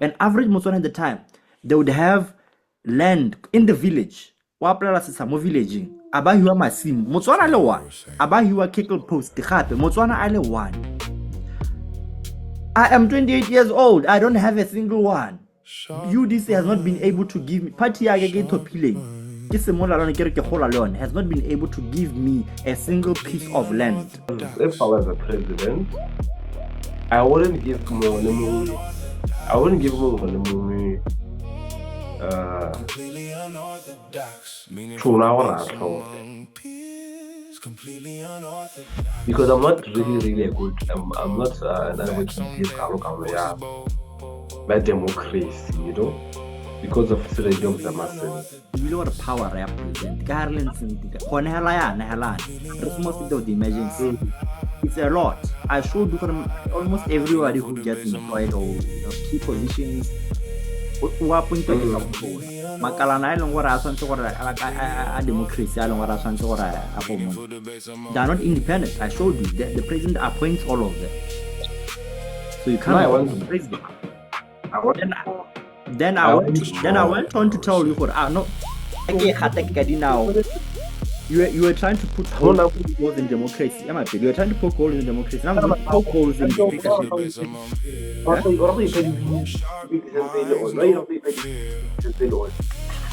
An average Motswana at the time, they would have land in the village. Wapela se mo villaging. Abahiwa masimo. Motswana le one. Abahiwa cattle post. Motswana ale one. I am 28 years old. I don't have a single one. UDC has not been able to give me. Party has not been able to give me a single piece of land. If I was a president, I wouldn't give more money. I wouldn't give more money. Because I'm not really a good. I'm not an advocate by democracy, you know, because of the of the masses. You know what power represents? Garlands and the emergency. It's a lot. I showed you from almost everybody who gets employed or key positions. Makalana I don't want to democracy. I don't want to they are not independent. I showed you that the president appoints all of them. So you can't. No, I want to president. Then I went on to tell you what no. You were trying to put holes in democracy. You were trying to poke holes in democracy. I'm going to poke holes in dictatorship.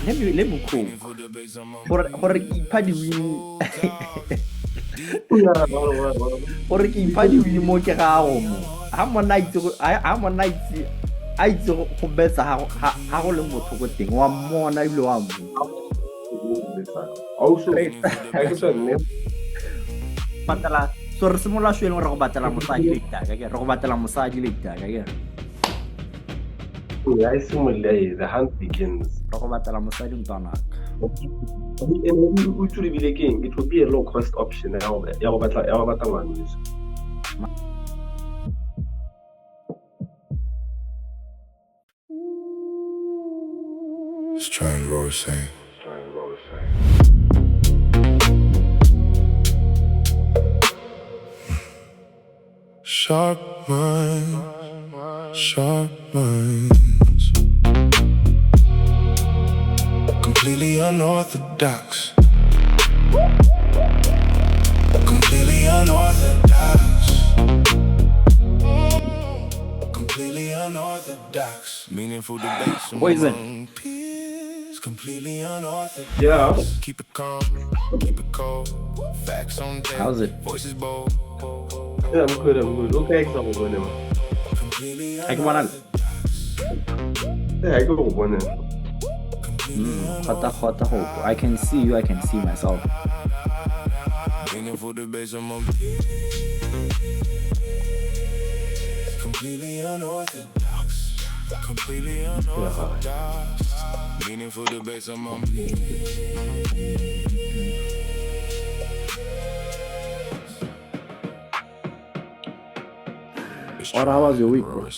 Let me cool. For party win. For party win more I'm a night. I don't best how long to thing. One more night. Also, Patala, so Simula Shell or Batala Musagi, Robatala Musagi Lita, I simulate the hunt begins. Robatala Musagi Donna. Which will be the game? It will be a low cost option. Strange Road saying. Sharp minds, completely unorthodox, completely unorthodox, meaningful debates among peers, completely unorthodox. Yeah. Keep it calm, keep it cold, facts on deck. How's it? Voices bold. Yeah, I'm good. Okay, example one. I can one. Yeah, I go one. Hota hope. I can see you, I can see myself. Completely unorthodox. Completely unorthodox. Meaningful debates among Or how was your week, bro?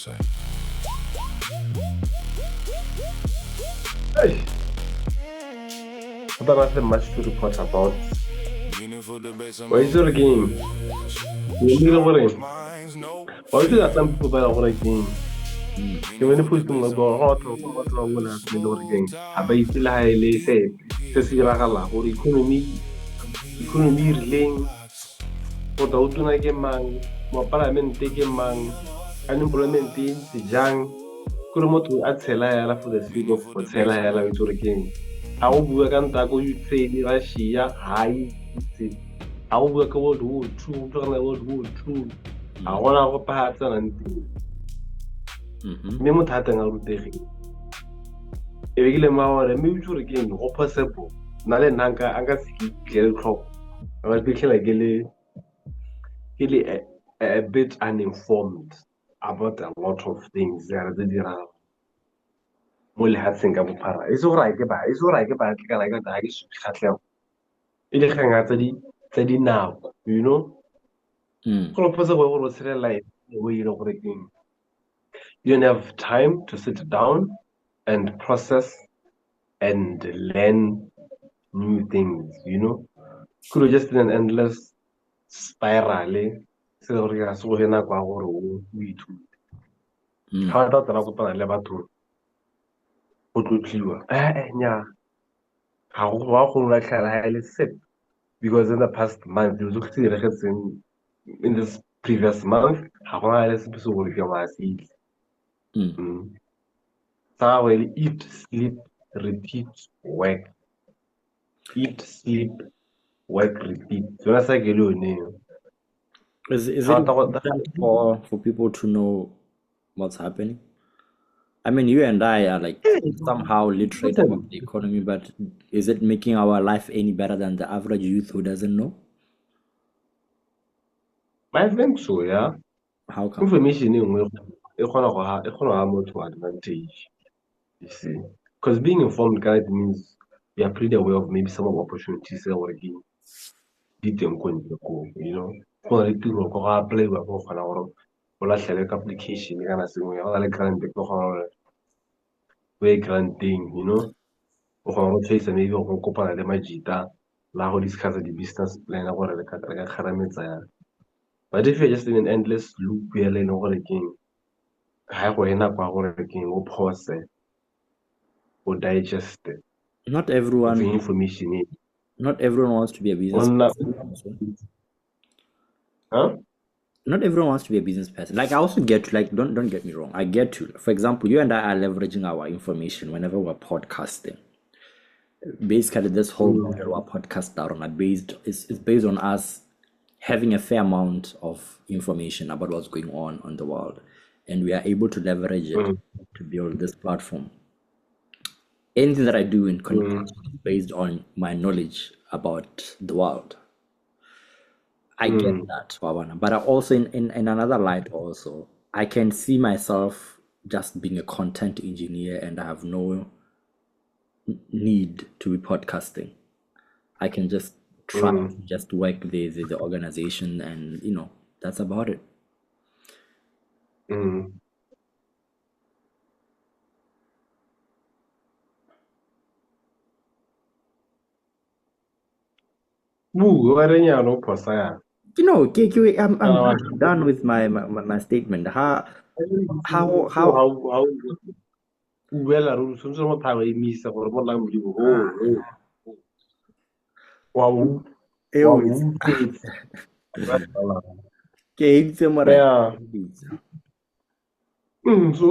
Hey. But nothing much to report about. Why is your game? You're worrying. Why do you some people about a game? You want to put them about what wrong has been working. I bet you highly say, to see Ragala or economy relaying for the Utuna game man, more parliament taking man, unemployment in the young. Kurumoto at Sela for the sake of Sela into the king. How we can tackle you say Russia high. How we can World War II, World War II. I want to perhaps an Memo Tatan out of the Irregular Mauer and mutual again, or possible. Nale Nanka, Angasiki, Gale Crop. I was becoming a bit uninformed about a lot of things there are the Mul had think about para. It's all right, can I got the Irish Catlam. It is hang at now, you know. Possible was like the way you know what again. You don't have time to sit down and process and learn new things, you know. Could have just been an endless spiral. So we too. ga ta tsena kopana le batho go tlotliwa nya ga go latlhela ga le sip because in the past month dilo tsotlhe tse di diragetseng in this previous month ga gona le sepe se gore ke wa se itse sa well eat sleep repeat work eat sleep work repeat so that's like yone Is it important for people to know what's happening? I mean, you and I are like somehow literate about the economy, but is it making our life any better than the average youth who doesn't know? I think so, yeah. How come? Information e nngwe e kgona go ha motho advantage, you see. Because being informed, guys, means you are pretty aware of maybe some of the opportunities that are getting teng ko ntle ko, you know. Go na le tiro go ga apply go kgona gore o latlhele ka application kana sengwe go na le grant go kgona gore o e granteng, you know. O kgona go tshwaisa maybe go kopana le majita la go discuss di-business plan gore re ka kgarametsa yang. But if you're just in an endless loop ya le leng gore keng ga go ena kwa gore keng o pause o digest Not everyone information in. Not everyone wants to be a business person. Huh? Not everyone wants to be a business person. Like I also get to, like, don't get me wrong. I get to, for example, you and I are leveraging our information whenever we're podcasting. Basically, this whole model our podcast are on is based on us having a fair amount of information about what's going on the world, and we are able to leverage it to build this platform. Anything that I do in content is based on my knowledge about the world. I get that, Wawana. But I also, in another light, also, I can see myself just being a content engineer and I have no need to be podcasting. I can just try to just work the organization, and that's about it. I'm done with my statement. How so we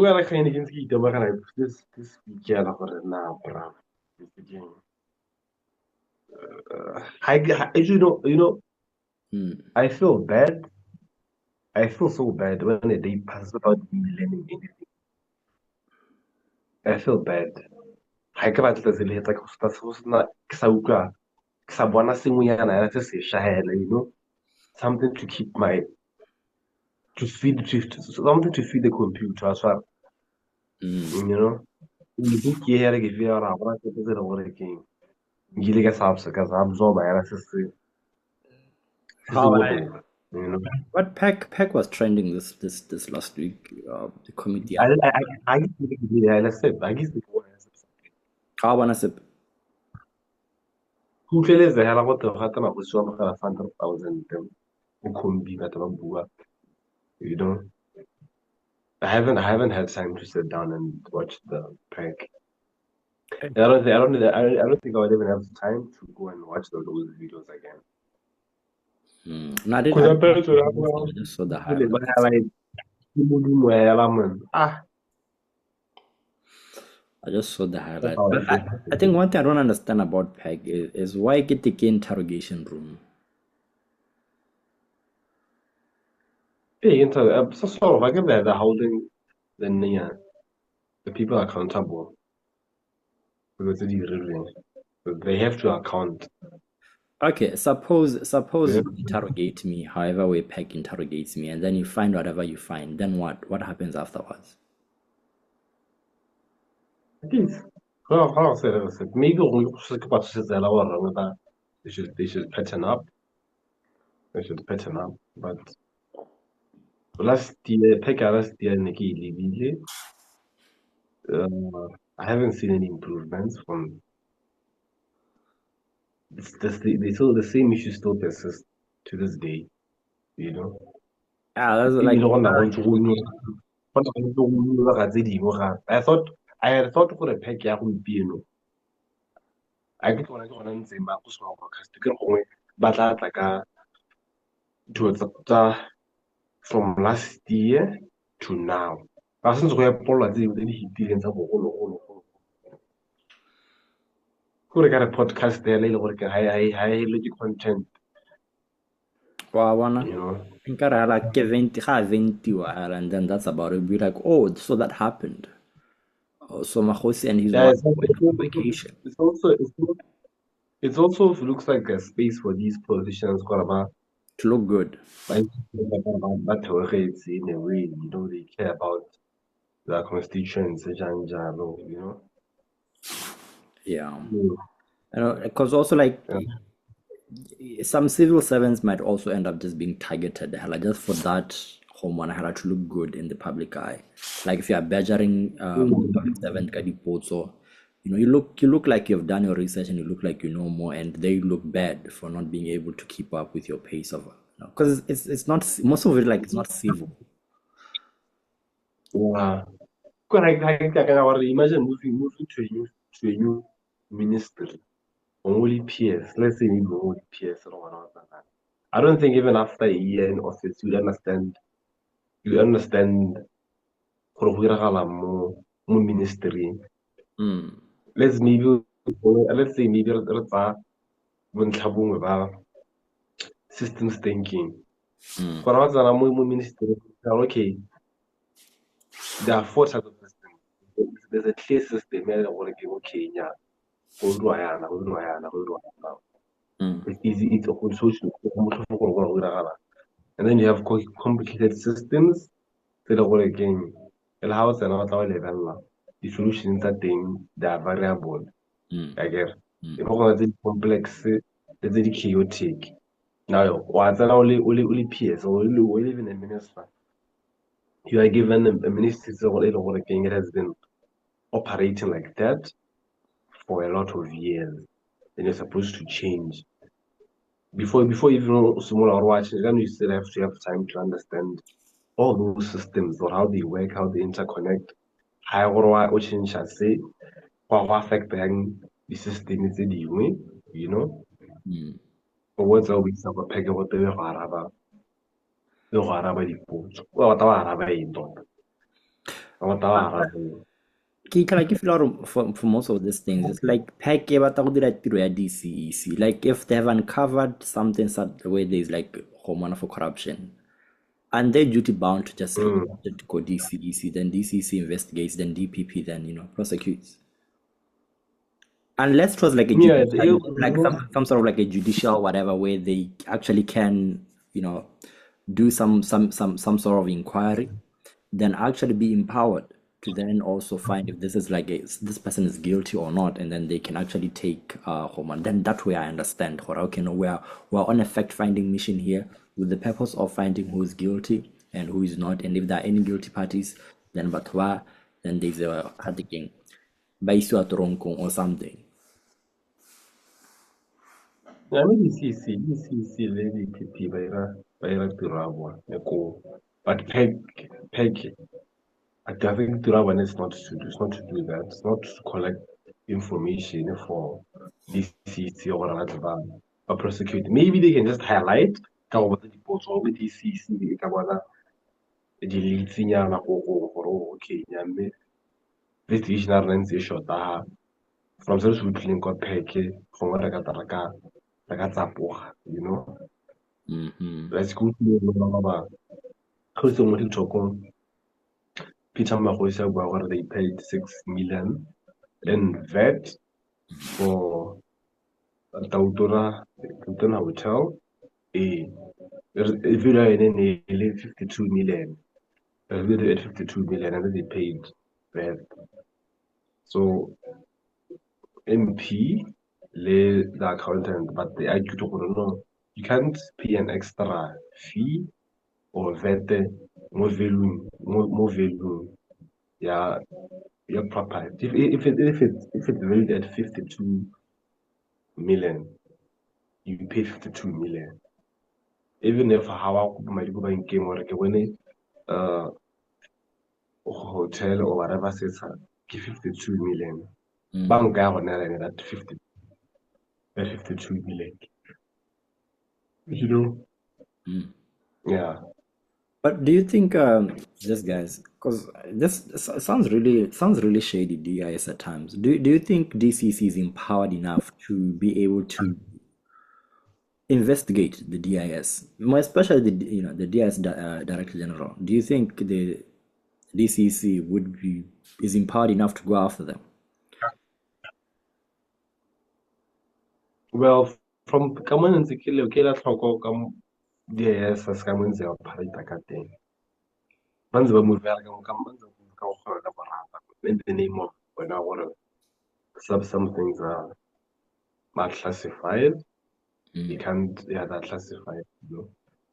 are kind of this weekend now, bro. I feel bad. I feel so bad when a day passes without me learning anything. I feel bad. I can't let it like was not Sauka. Sabana Singuyana, something to keep to feed something to feed the computer as well. You know? You think you hear if you are working. You get subs because I'm so bad. What Peck was trending this last week? The committee. I guess How wanna sip? Who feels the hell about the Hatana was so much 100,000 Ukumbi that you know. I haven't had time to sit down and watch the pack. I don't think I would even have time to go and watch those videos again. No, I just saw the highlights. I just saw the highlight. But I think one thing I don't understand about PEG is why get the interrogation room. I get that they're holding the people accountable because they have to account. Okay, suppose you interrogate me however way PEG interrogates me, and then you find whatever you find. Then what? What happens afterwards? Maybe they should pattern up. They should pattern up. But last year, I haven't seen any improvements from. The same issues still persist to this day. You know. That's like I had thought for a pack ya gompieno I ke tsona ke gona ntseng ba go swa broadcast ke gongwe ba tla tla ka dilo tsa from last year to now ba sentse go epolola tse dingwe tse di hitileng tsa bogologolo gore ka re podcast ya le gore ke ha e le content Wa bona you know nkare like ke 20 ga 20 and then that's about it. Be like, oh, so that happened. Oh, so Mahosi and his yeah wife went on vacation it's also looks like a space for these politicians to look good. that in a way you know they care about their constituents you know Yeah. Mm. Because also like Yeah. some civil servants might also end up just being targeted hella, just for that hormone hella to look good in the public eye. Like if you are badgering public servant ka dipotso, you look like you've done your research and you look like you know more, and they look bad for not being able to keep up with your pace of because it's not most of it, like it's not civil. Yeah. Correct. Imagine moving to a new ministry. Only PS. Let's say maybe only PS or whatnot. I don't think even after a year in office you understand gore go diragala mo ministry. Let's say maybe re tsaya bontlhabongwe ba systems thinking. Gore ba tsena mo ministry okay, there are 4 types of systems. There's a clear system okay, yeah. It's easy, it's open source, and then you have complicated systems that are again the house and level the solutions are thing they are variable. I get it's complex, it's chaotic. Now what's only PS or even a minister. You are given a ministry again, it has been operating like that for a lot of years. And you're supposed to change. Before even small or watching, then you still have to have time to understand all those systems or how they work, how they interconnect. How or change I say, how affect the system is the you know. Or what's always about peg what they are the put. Well, what are in what are Like if you for most of these things, it's like pack e batla go dira tiro ya DCEC. Like if they have uncovered something where there's like hormone for corruption, and they're duty bound to just report it to go DCEC, then DCEC investigates, then DPP then prosecutes. Unless it was like a yeah, like some sort of like a judicial whatever where they actually can do some sort of inquiry, then actually be empowered to then also find if this is like this person is guilty or not, and then they can actually take hormone. Then that way I understand. Okay, no, we're on a fact finding mission here with the purpose of finding who is guilty and who is not, and if there are any guilty parties, then then there's a hadiking by toronkong or something. I mean, ECC, lady PP, by Turabwa, but peg, I think Turaban is not to do that. It's not to collect information for DCC or whatever, or prosecute. Maybe they can just highlight what the reports or with DCC, deleting okay, this division runs a short from those who clean got peg from what I got you know. Let's go to Peter Mahoisa where they paid 6 million in VAT for Tautona Hotel. If you are in 52 million, at 52 million, and then they paid VAT. So MP, the accountant, but they argue to no, you can't pay an extra fee or VAT more value. Yeah, your property. If it's valued at 52 million, you pay 52 million. Even if how I could my go in game or when hotel or whatever sets her, 52 million. Bank guy on that 52 million. You know? Yeah. But do you think, just guys, because this sounds really shady, DIS at times. Do you think DCC is empowered enough to be able to investigate the DIS, more especially the DIS Director General? Do you think the DCC is empowered enough to go after them? Well, from common and security, okay, let's talk about DIS as common ze operate ka teng. Banze ba move ka mo banze ka go ka barata in the name of when our some things are not classified. You can't that classified, you know.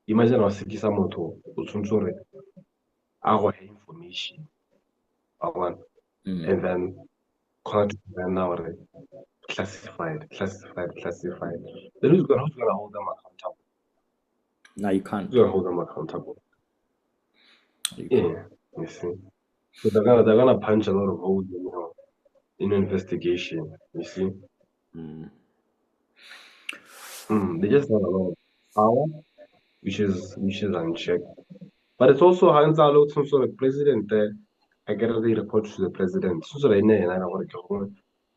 Imagine wa sekisa motho o tshwantse gore a go information one and then contact now classified. Then who's gonna hold them accountable? No, you can't. Who's gonna hold them accountable? You can't. Yeah, you see. So they're gonna punch a lot of holes in investigation, you see. They just have a lot of power, which is unchecked. But it's also hands out some sort of president there. I get the report to the president. So I know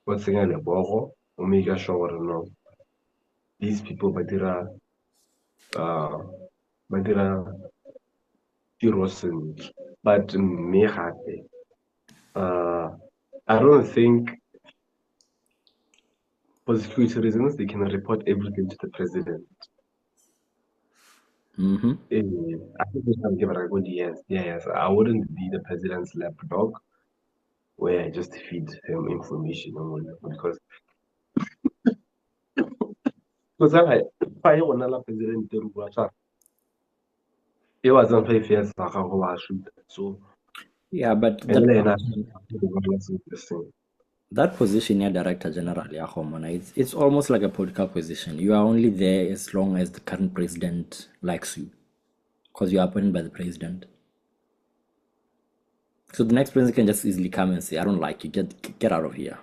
what's saying the boho, omega show no. These people badira Rosen, but me I don't think for security reasons they can report everything to the president. I think we can give it a good yes. I wouldn't be the president's lapdog where I just feed him information because I want to president it wasn't 5 years so yeah, but that position, yeah, Director General, it's almost like a political position. You are only there as long as the current president likes you, because you are appointed by the president. So the next president can just easily come and say, "I don't like you. Get out of here."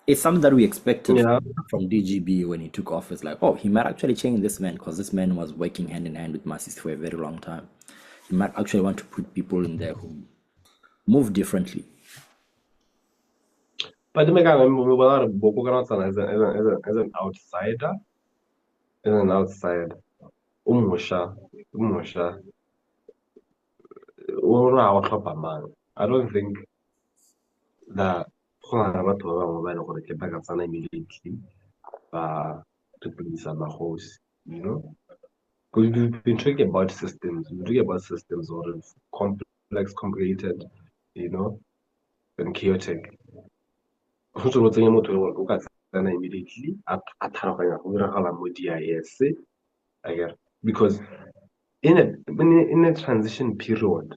It's something that we expected from DGB when he took office. Like, oh, he might actually change this man because this man was working hand in hand with Masisi for a very long time. He might actually want to put people in there who move differently. But the mega as an outsider, umusha, I don't think that immediately to please our host, you know. Because we've been talking about systems, or complex, complicated, you know, and chaotic. Immediately because in a transition period,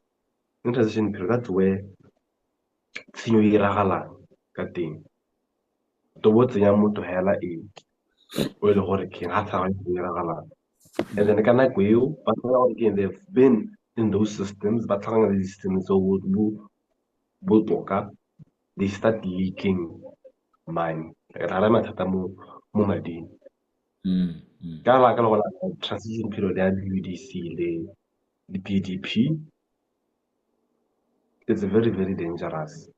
that's where tshenyo e iragalang ka teng towards ya motho hela o e le gore ke ga tshaba go iragalang and then ka nako eo ba again they've been in those systems ba tlhagana le systems so botoka they start leaking mine ra re mathata mo mading ka la ka transition period ya UDC le BDP it's very very dangerous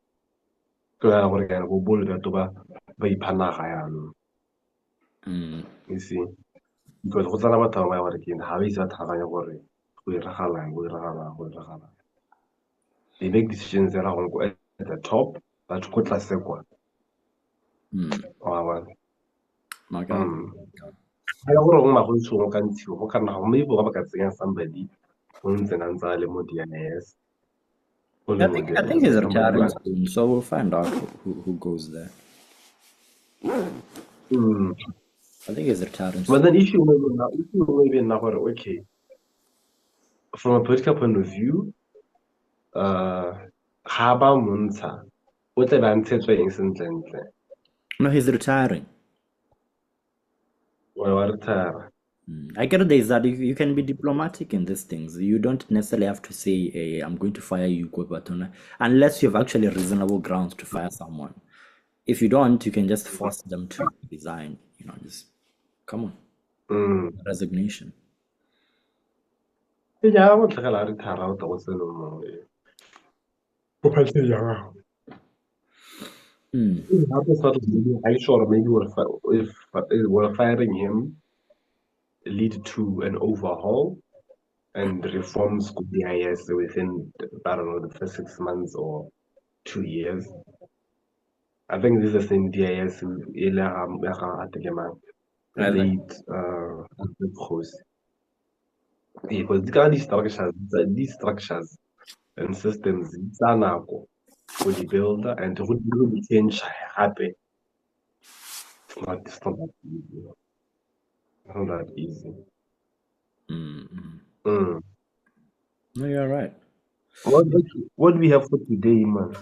ka gore ka go bolo batho ba iphanaga yana you see because go tsana batho ba gore ke ha ba isa tlhaganya gore go iragalang they make decisions that are go at the top but go tlase kwa I gore go magontso go ka ntshiwa go kana go maybe ba ka tsenya somebody go ntse na ntsa le mo DNS I think he's retiring soon, so we'll find out who goes there. I think he's retiring soon. But then issue maybe now, okay, from a political point of view, Haba Munza, what the No, he's retiring. Well, retire. I get there's that you can be diplomatic in these things. You don't necessarily have to say, hey, I'm going to fire you, Botswana, unless you have actually reasonable grounds to fire someone. If you don't, you can just force them to resign. Just come on, resignation. Yeah, I want to tell you how to was no more. Are you sure maybe if we're firing him lead to an overhaul and reforms could be IS within, I don't know, the first 6 months or 2 years? I think this is the same DIS late Khosi. Because these structures and systems for the builder and to really change happen. It's not that easy. It's not that easy. No, you're right. What do we have for today, man?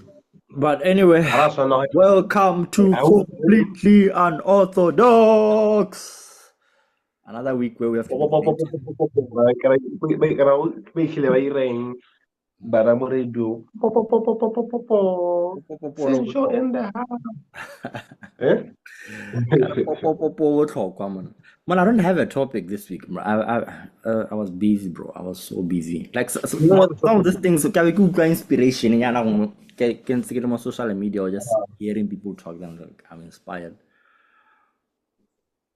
But anyway, welcome to Completely Unorthodox. Another week where we have to Sensual in the house. Man, I don't have a topic this week, bro. I was busy, bro. I was so busy. Like some of these things, can we Google inspiration? Can see it on social media or just hearing people talk. Them, like, I'm inspired.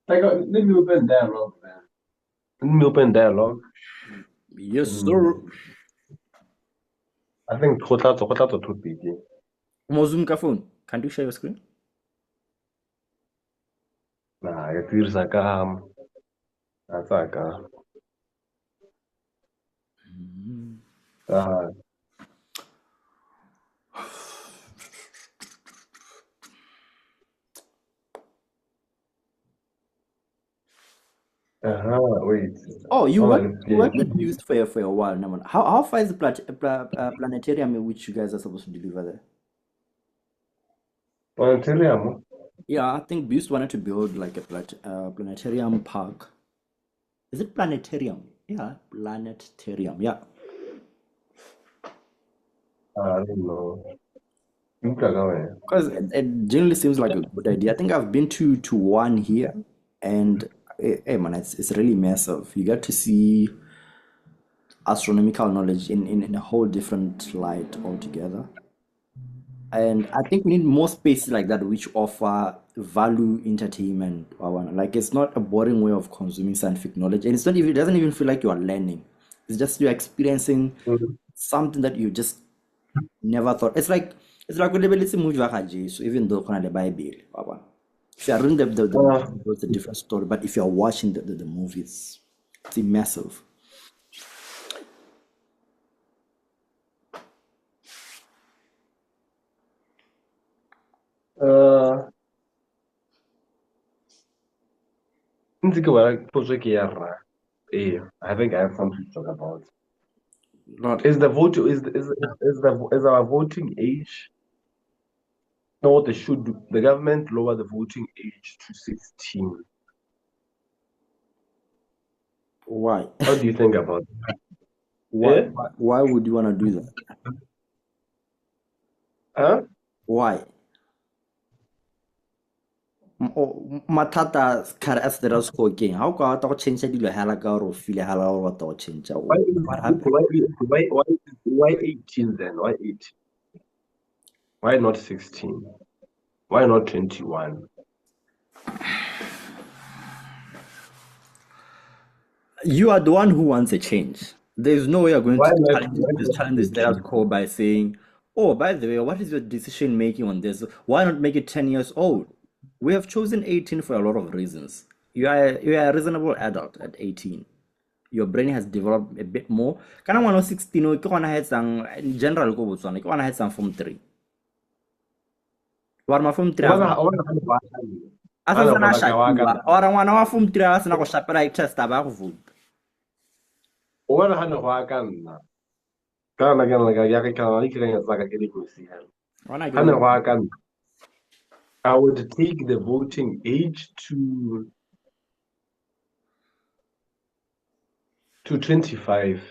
Let me open dialogue, man. Let me open dialogue. Yes, sir. I think Kotla to two people. Zoom ka phone. Can you share your screen? Nah, it feels like that's like wait. Oh, you worked with Boost for a while now, man. How far is the planetarium in which you guys are supposed to deliver there? Planetarium? Yeah, I think Boost wanted to build like a planetarium park. Is it planetarium? Yeah, planetarium. Yeah. I don't know. Because it generally seems like a good idea. I think I've been to one here, and hey man, it's really massive. You get to see astronomical knowledge in a whole different light altogether. And I think we need more spaces like that which offer value entertainment. Like it's not a boring way of consuming scientific knowledge, and it doesn't even feel like you are learning. It's just you're experiencing something that you just never thought. It's like when it's a movie so even though the Bible, if you are reading the it's a different story. But if you are watching the movie, it's immersive. I think I have something to talk about. Is our voting age? No, what they should do. The government lower the voting age to 16. Why? How do you think about it? Why would you want to do that? Huh? Why? Matata kare as the score again. How can I change the halaga or feel halaga or change? What happened? Why 18 then? Why 18? Why not 16? Why not 21? You are the one who wants a change. There's no way you're going to challenge the status quo by saying, oh, by the way, what is your decision making on this? Why not make it 10 years old? We have chosen 18 for a lot of reasons. You are a reasonable adult at 18. Your brain has developed a bit more. Kana ngwana 16 o ke gona hetsang in general go Botswana ke gona hetsang form 3. Wa ma form 3 asa sana shapa ora ngwana wa form 3 a sana go shapela test ba go vuta. O bona hane go aka nna. Kana ya ke kana le kireng tsa ka ke di gosi hela. Hane go aka nna. I would take the voting age to to 25.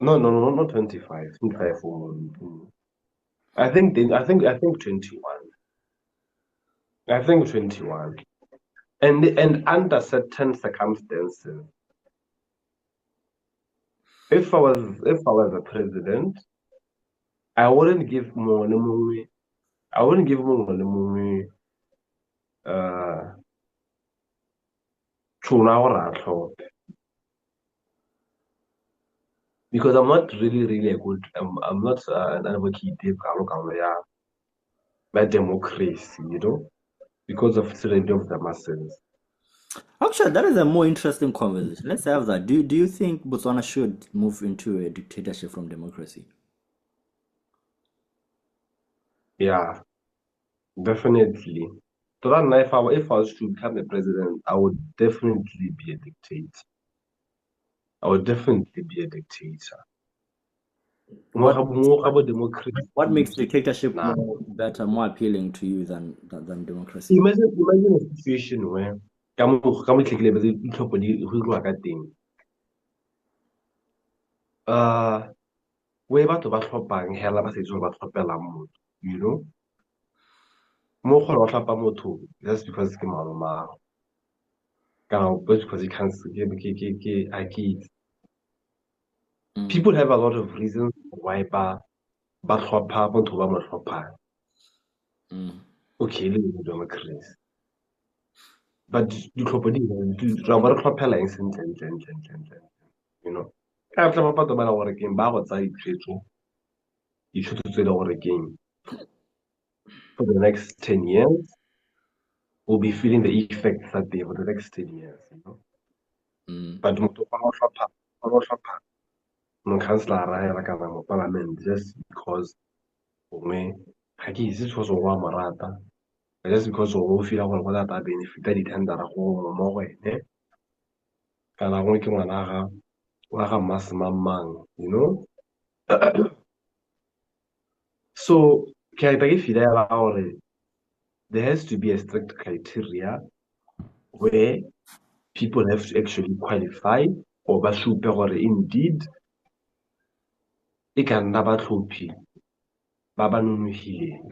No, not 25. 25. I think 21. I think 21. And under certain circumstances, if I was a president, I wouldn't give more money. I wouldn't give more money. Because I'm not really a good. I'm not an advocate by democracy, because of tyranny of the masses. Actually, that is a more interesting conversation. Let's have that. Do you think Botswana should move into a dictatorship from democracy? Yeah, definitely. So that if I was to become the president, I would definitely be a dictator. I would definitely be a dictator. What More about democracy. what makes dictatorship Nah. more appealing to you than democracy? Imagine a situation where ka mo tlhekile ba ditlhopho di go irwa ka teng. Where batho ba tlhophang hela ba sa itse ba tlhopelang motho, mo gore ba tlhopa motho just because ke malomao. Kana just because he can't people have a lot of reasons why ba tlhopha motho ba mo tlhophang. Okay, le democracy. But ditlhopho ra ba re tlhophela eng sentle. Ka tla ba batho ba la gore keng ba go tsaya ditshwetso tse le gore keng for the next 10 years we'll be feeling the effects that day for the next 10 years, But motho ba go tlhopha mo-councillor-a hela kana mo parliament just because gongwe ga ke itse because o wa mo rata, just because o feel gore go tla benefita di-tendera go mo go ene kana gongwe ke ngwana wa ga mmasemang, So ke feel gore there has to be a strict criteria where people have to actually qualify or ba supe gore indeed e ka nna batlhophi ba ba nonofileng,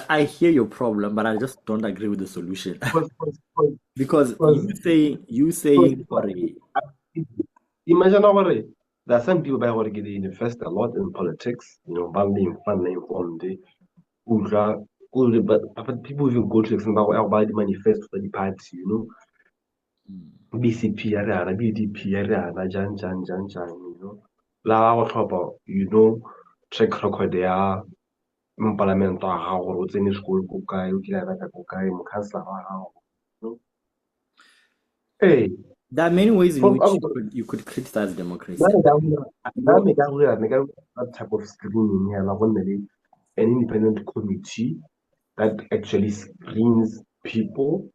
I hear your problem, but I just don't agree with the solution. Because you saying imagine gore there are some people by they invest a lot in politics, ba fun informed, but people even go to extent ba di manifesto tsa di-party, BCP ya re BDP ya re jang, la go tlhopha, track record ya parliament wa gago gore o tsene sekolo ko kae, o kile reka ko kae, mo-councillor wa gago, there are many ways in which you could criticize democracy. That type of screening here, an independent committee that actually screens people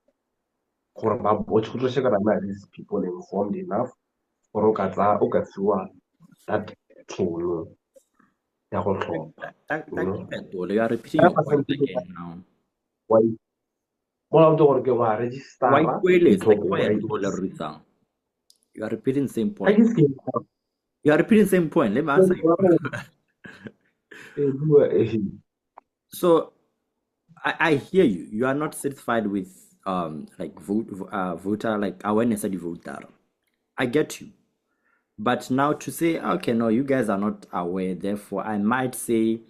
these people informed enough for that tool. You are repeating your point again now. Why? You are repeating the same point. You are repeating the same point. Let me answer you. So I hear you. You are not satisfied with voter awareness of the voter. I get you. But now to say, okay, no, you guys are not aware, therefore I might say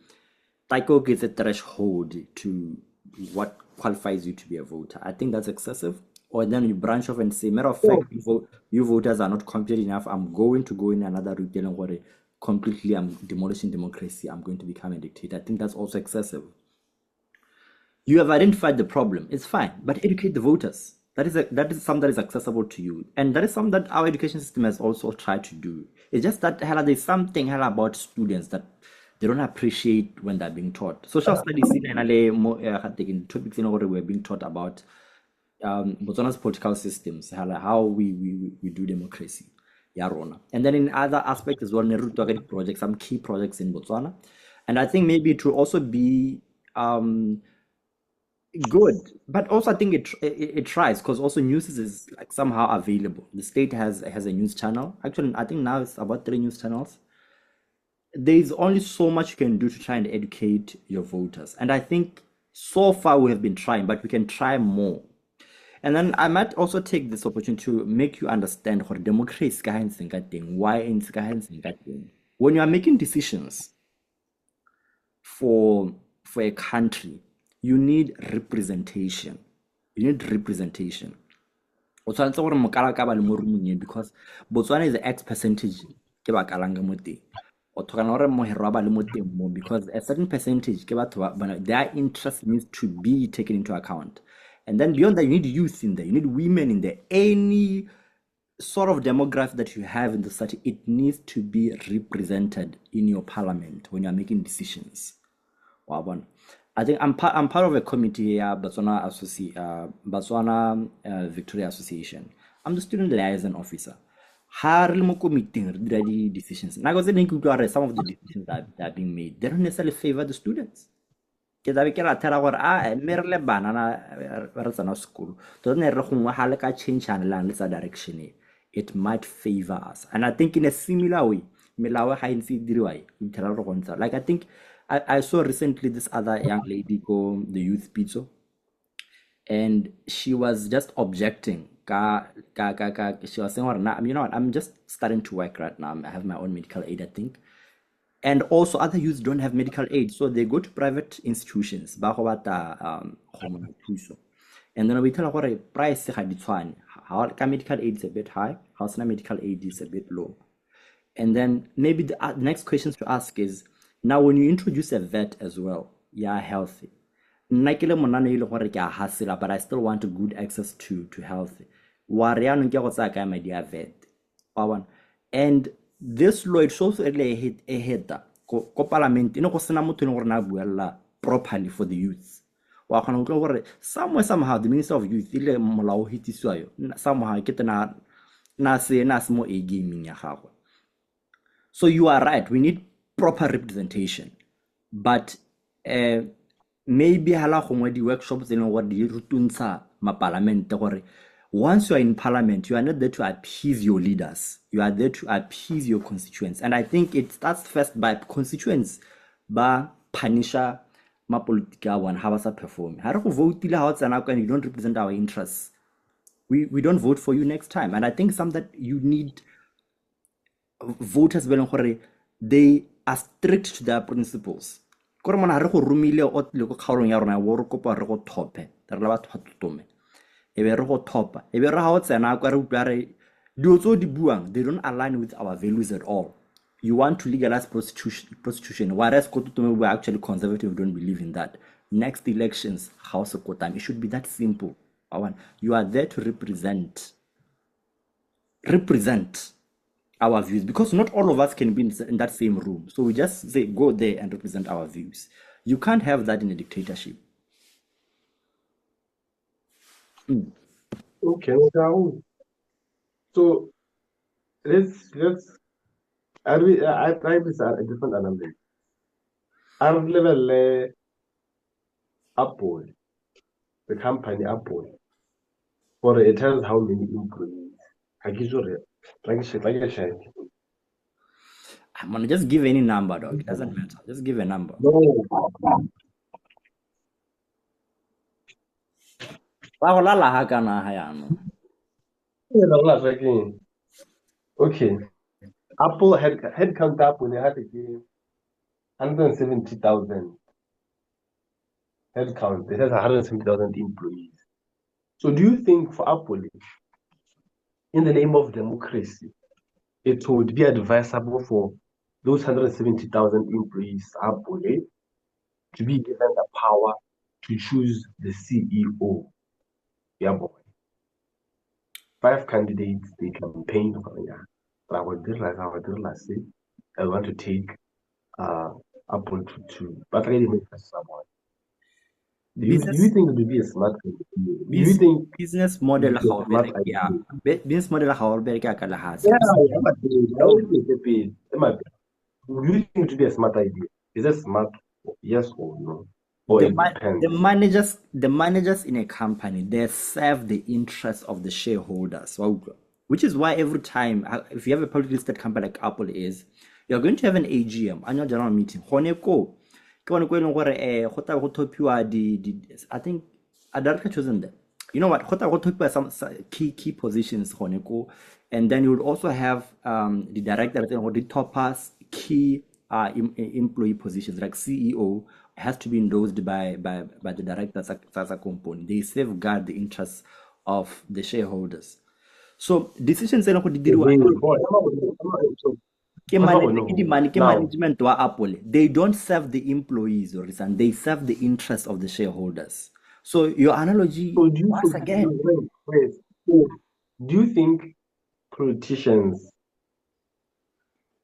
Taiko gets a threshold to what qualifies you to be a voter. I think that's excessive. Or then you branch off and say, matter of fact, you voters are not competent enough. I'm going to go in another route dealing with completely, I'm demolishing democracy. I'm going to become a dictator. I think that's also excessive. You have identified the problem. It's fine, but educate the voters. That is something that is accessible to you. And that is something that our education system has also tried to do. It's just that there's something about students that they don't appreciate when they're being taught. Social studies in topics we're being taught about Botswana's political systems, how we do democracy. And then in other aspects as well, projects, some key projects in Botswana. And I think maybe it will also be Good, but also I think it tries because also news is like somehow available. The state has a news channel. Actually, I think now it's about 3 news channels. There's only so much you can do to try and educate your voters, and I think so far we have been trying, but we can try more. And then I might also take this opportunity to make you understand what democracy is why it's when you are making decisions for a country, you need representation. You need representation. O tshwanetse gore mokala ka ba le mo roomong eo because Botswana is X percentage ke ba kalanga mo teng. O tlhokana gore moherwa ba le mo teng mo because a certain percentage ke batho ba their interest needs to be taken into account. And then beyond that, you need youth in there, you need women in there. Any sort of demographic that you have in the society, it needs to be represented in your parliament when you're making decisions. I think I'm part of a committee here, Botswana Victoria Association. I'm the student liaison officer. Ha re le mo committee re dira di decisions. Some of the decisions that are being made, they don't necessarily favor the students. Ke tla be ke ra thera gore mme re le bana re tsena sekolo to ne re gongwe ha le ka change le tsa direction e, it might favor us. And I think in a similar way, melao ga ntse diriwa e ithera re go ntsa. Like I think I saw recently this other young lady go the youth pizzo, and she was just objecting. She was saying, you know what, I'm just starting to work right now. I have my own medical aid, I think. And also other youths don't have medical aid, so they go to private institutions. And then we tell her price how medical aid is a bit high, how medical aid is a bit low. And then maybe the next questions to ask is, now when you introduce a vet as well, you're healthy. But I still want a good access to health. My dear vet. And this law, it shows a head parliament, properly for the youth. Somehow the Minister of Youth somehow so you are right, we need proper representation, but maybe the workshops parliament. Once you are in parliament, you are not there to appease your leaders, you are there to appease your constituents. And I think it starts first by constituents ba punisher ma politica one how was perform. How vote and you don't represent our interests, we don't vote for you next time. And I think some that you need voters they are strict to their principles. Kore mona re go rumile o le go kgaolong ya rona wo re kopa re go thope re la batho batotome ebe re go thopa ebe re ha o tsena kwa re utlwa re dio tso di buang, they don't align with our values at all. You want to legalize prostitution, whereas kototome we are actually conservative, we don't believe in that. Next elections, house of kotam, it should be that simple. You are there to represent our views, because not all of us can be in that same room. So we just say go there and represent our views. You can't have that in a dictatorship. Okay, so let's I try this a different analysis. Our level Apple, the company Apple, for it tells how many employees. Like a share. I'm gonna just give any number, dog. It doesn't matter. Just give a number. No. Okay. Apple headcount up when they had to give 170,000 headcount. It has 170,000 employees. So do you think for Apple, in the name of democracy, it would be advisable for those 170,000 employees Apple to be given the power to choose the CEO? Yeah, boy. 5 candidates, they campaign for I want to take Apple to but really make someone. Do you think it would be a smart thing? Do you think business model business model do you think it would be a smart idea? Is that smart? Yes or no? or The, it depends? the managers in a company, they serve the interests of the shareholders, which is why every time, if you have a publicly listed company like Apple is, you're going to have an AGM, annual general meeting. Ke gone ko e leng gore go tla go thopiwa I think a director chosen there. You know what? Go tla go thopiwa some key positions gone ko, and then you would also have the director or the toppers key employee positions like CEO has to be endorsed by the directors as a component. They safeguard the interests of the shareholders. So decisions go di diriwa ke management wa Apple. They don't serve the employees or they serve the interests of the shareholders. So your analogy So do you once think, again, so do you think politicians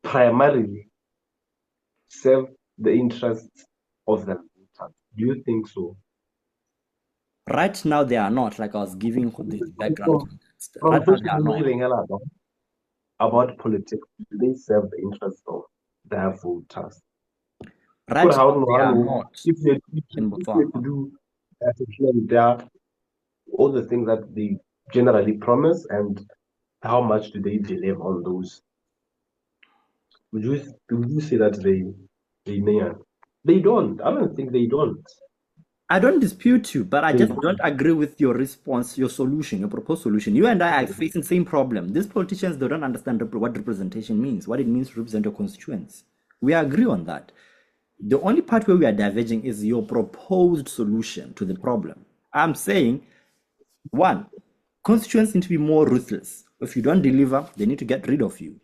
primarily serve the interests of the voters? Do you think so? right now they are not, like I was giving the background context. From Right now they are not. about politics, do they serve the interests of their voters? Right now they are If not in you Botswana. to do all the things that they generally promise, and how much do they deliver on those? Would you say that they don't? I don't think they don't. I don't dispute you, but I They just don't. don't agree with your response, your solution, your proposed solution. You and I are facing the same problem. These politicians, they don't understand what representation means, what it means to represent your constituents. We agree on that. The only part where we are diverging is your proposed solution to the problem. I'm saying, one, constituents need to be more ruthless. If you don't deliver, they need to get rid of you.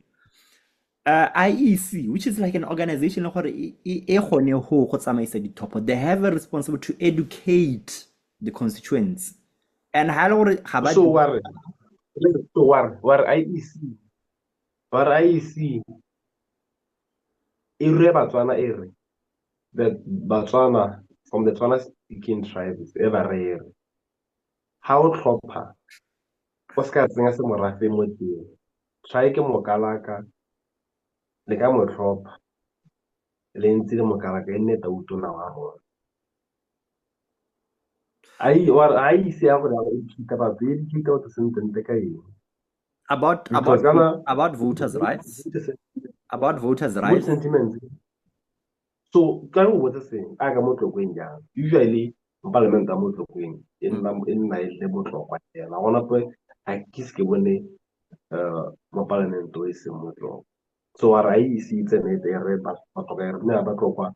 IEC, which is like an organization, they have a responsibility to educate the constituents. And So war IEC Batswana area that Batswana from the Tswana speaking tribes ever rare. How proper Oscar tsenga se morafe mo teng. Try ke mokalaka le ka motlhopha le ntse le mokalaka e nne tautona wa rona. I see how to ithuta ba be ithuta o tsentse ka eng. about Because voters' rights. About voters' good rights. sentiments. So ka go botsa seng a ka mo tlokeng jang. Usually parliament a mo tlokeng in nna ile botlhokwa fela gona pe a ke se ke bone mo parliament o e seng motlhokwa. So wa ra ise tsene re ba tlhoka re ne ba tlhokwa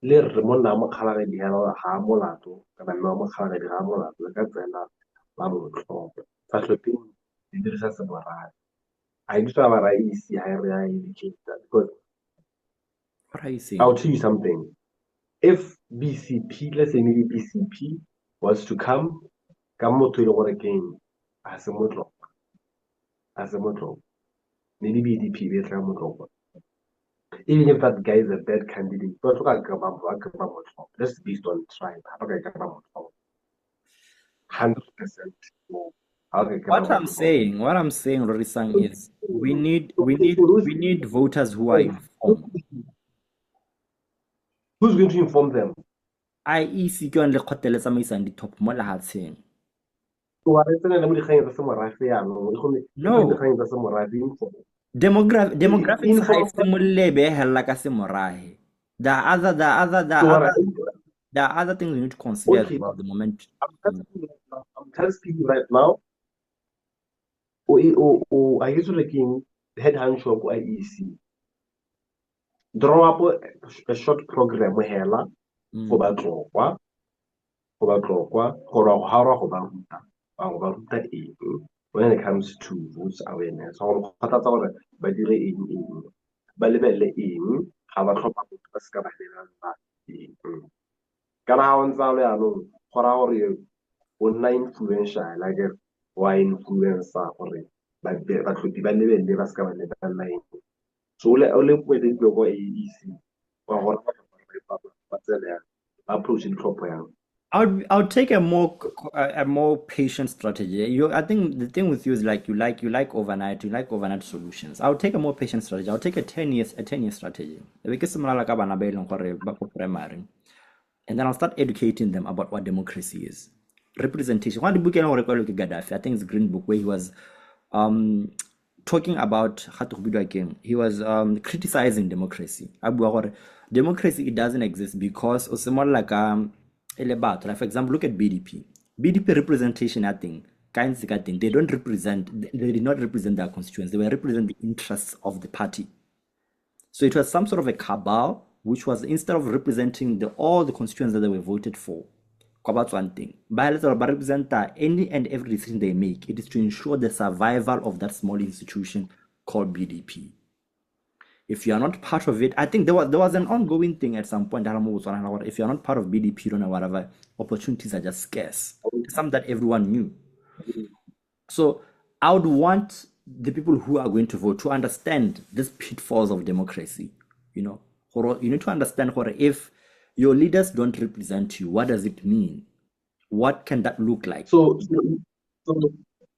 le re monna mo kgalage di ha molato kana mme mo kgalage ha molato le ka tsena ba mo tlhoka sa tlhopeng di dirisa se morae I just have a raise higher because What are you saying? I'll tell you something. If BCP, let's say maybe BCP was to come to the again as a motor, maybe BDP will come motor. Even if that guy is a bad candidate, but that's based on tribe. 100% more. What I'm saying, Rorisang, is we need voters who are informed. Who's going to inform them? IEC ke yone le kgotele tsamaisang dithopo mo lehatsheng. No. Demographics ha e se mollebe hella ka se morahe. There are other things we need to consider at the moment. I'm testing you right now. I used to like head hand shop IEC. Draw up a short program hela go ba tlokwa when it comes to votes awareness. So ba dire eng ba lebelle eng ga ba tlhopha motho ba se ka ba lebelela eng kana ha o ntsa le yanong go ra gore o nna influential like wa influencer gore ba tlhophi ba lebelle ba se ka ba lebelela eng so o le pwede dilo go AEC wa gore ba tsela approach ditlhopho yang. I would take a more patient strategy. I think the thing with you is like you like overnight solutions. I would take a more patient strategy. I would take a 10 year strategy. Because similar like bana ba ileng gore ba ko primary. and then I'll start educating them about what democracy is. Representation. One book Gaddafi, I think it's a Green Book, where he was talking about he was criticizing democracy. Democracy, it doesn't exist because it's more like for example, look at BDP. BDP representation, I think, they don't represent, they did not represent their constituents, they were representing the interests of the party. So it was some sort of a cabal, which was, instead of representing all the constituents that they were voted for, that's one thing. But represent any and every decision they make, it is to ensure the survival of that small institution called BDP. If you are not part of it, I think there was an ongoing thing at some point. If you are not part of BDP, you don't know whatever, opportunities are just scarce. Some that everyone knew. So I would want the people who are going to vote to understand these pitfalls of democracy. You need to understand if your leaders don't represent you, what does it mean? What can that look like? So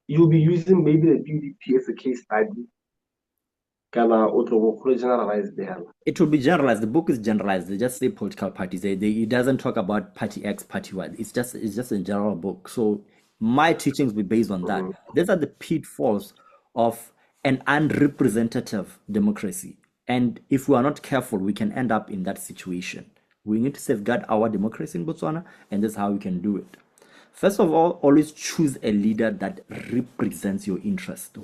you'll be using maybe the BDP as a case study. It will be generalized. The book is generalized. They just say political parties. It doesn't talk about party X, party Y. It's just a general book. So my teachings will be based on that. These are the pitfalls of an unrepresentative democracy. And if we are not careful, we can end up in that situation. We need to safeguard our democracy in Botswana, and that's how we can do it. First of all, always choose a leader that represents your interest.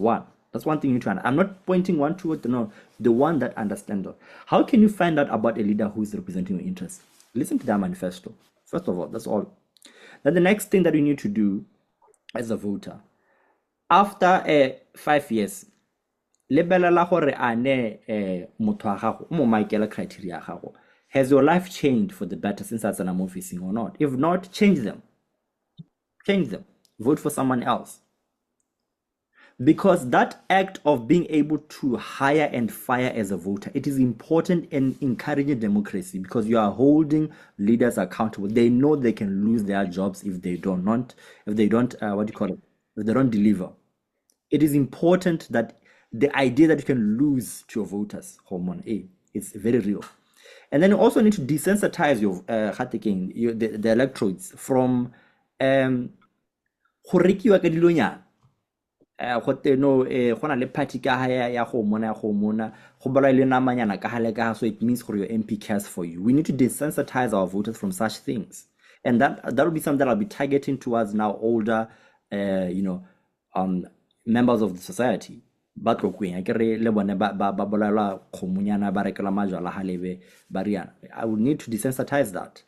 That's one thing you need to understand. I'm not pointing one to it, no, the one that understands. How can you find out about a leader who is representing your interest? Listen to their manifesto. First of all, that's all. Then the next thing that you need to do as a voter, after 5 years, lebelela gore ane motho wa gago mo maikela criteria ya gago. Has your life changed for the better since that's an amorphizing or not? If not, change them. Change them. Vote for someone else. Because that act of being able to hire and fire as a voter, it is important in encouraging democracy, because you are holding leaders accountable. They know they can lose their jobs if they don't if they don't deliver. It is important that the idea that you can lose to your voters, hormone A, is very real. And then you also need to desensitize your the electrodes from go rekiwa ka dilonyana. Go na le party ka ya go mona go balwa le namanyana ka hale ka, so it means your MP cares for you. We need to desensitize our voters from such things, and that will be something that I'll be targeting towards now older members of the society. I would need to desensitize that.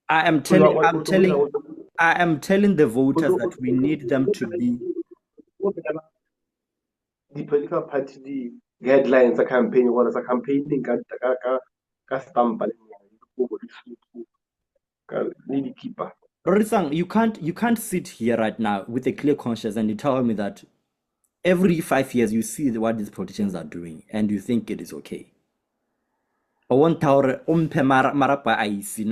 I am telling the voters that we need them to be the political party guidelines, a campaign, what is a campaigning Rorisang, you can't sit here right now with a clear conscience and you tell me that every 5 years you see what these politicians are doing and you think it is okay. I want I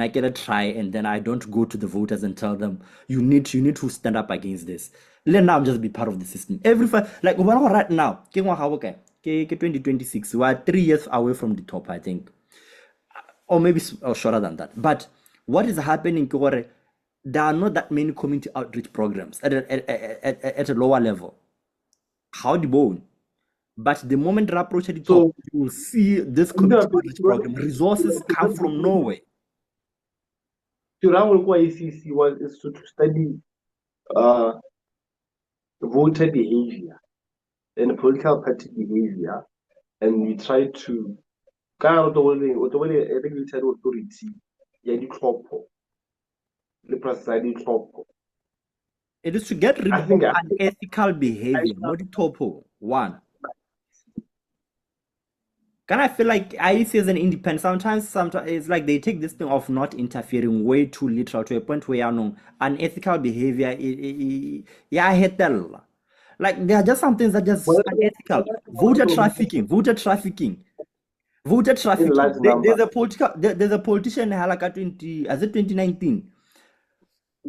get a try, and then I don't go to the voters and tell them you need to stand up against this. Let now just be part of the system. Every like right now, 2026, we are 3 years away from the top, I think, or maybe shorter than that. But what is happening? There are not that many community outreach programs at a lower level. How the bone? But the moment they approach the top, you will see this community outreach program. Resources come from nowhere. To ICC is to study voter behavior and political party behavior, and we try to authority, it is to get rid of unethical behavior, not the topo. One. Can I feel like IEC is an independent? Sometimes it's like they take this thing of not interfering way too literal to a point where unethical behavior. I hate that. Like there are just some things that just unethical. Voter trafficking. There's a politician in Halaka 2019.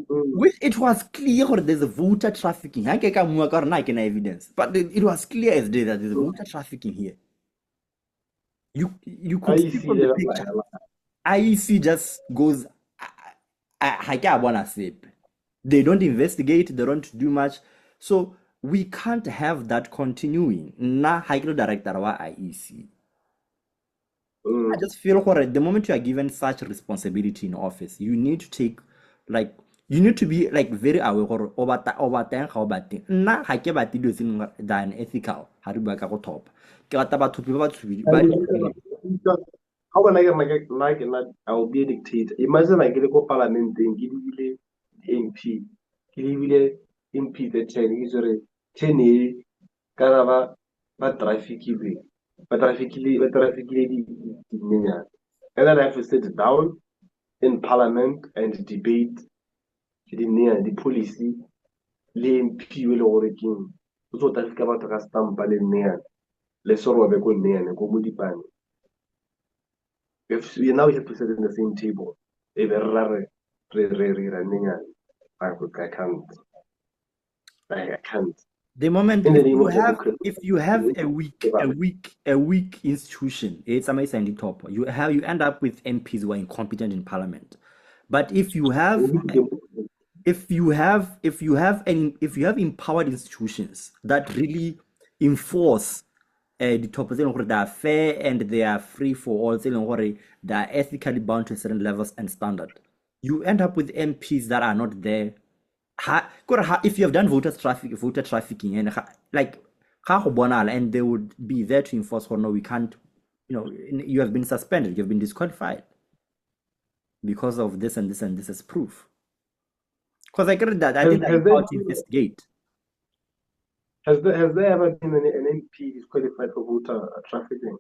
which it was clear that there's a voter trafficking. I can evidence, but it was clear as day that there's voter trafficking here. You could see from the picture. IEC just goes, I can't wanna say. They don't investigate, they don't do much. So we can't have that continuing. Na high director wa IEC. I just feel the moment you are given such responsibility in office, you need to take you need to be very aware gore over teng ga o bateng. Nna ga ke batle dilo tse than ethical ha re bua ka go top. Ke rata batho ba How can I I'll be a dictator? Imagine I get a parliament and give you MP. Give you MP the 10 usually 10 years. Canada, but traffic lady. And then I have to sit down in parliament and debate the policy, the MP will working. So that's about to stamp near. Let's sort of go near and go multiplying. If we now have to sit in the same table, if running, I can't. I can't. the moment In the name of if you have a weak institution, it's amazing the top. You end up with MPs who are incompetent in parliament. But if you have empowered institutions that really enforce the top of they are fair and they are free for all, they are ethically bound to certain levels and standard, you end up with MPs that are not there. If you have done voter trafficking and and they would be there to enforce, or no, we can't, you have been suspended, you have been disqualified because of this and this and this as proof. Because I get that, I think that's how to investigate. Has there ever been an MP disqualified for voter trafficking?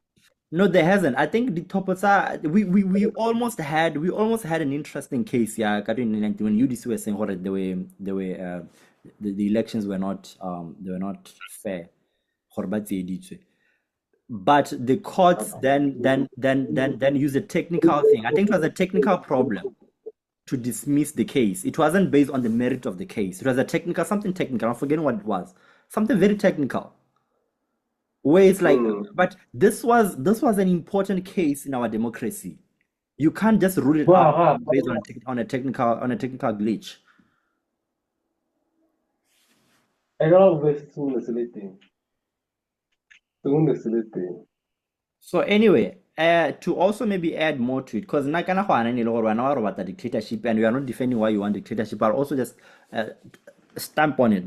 No, there hasn't. I think the toppers are we almost had an interesting case, yeah, when UDC were saying what the elections were not fair. But the courts then use a technical thing. I think it was a technical problem to dismiss the case. It wasn't based on the merit of the case. It was something technical. I'm forgetting what it was. Something very technical. Where it's but this was an important case in our democracy. You can't just rule it out based on a technical glitch. So anyway, to also maybe add more to it, because the dictatorship, and we are not defending why you want dictatorship, but also just stamp on it.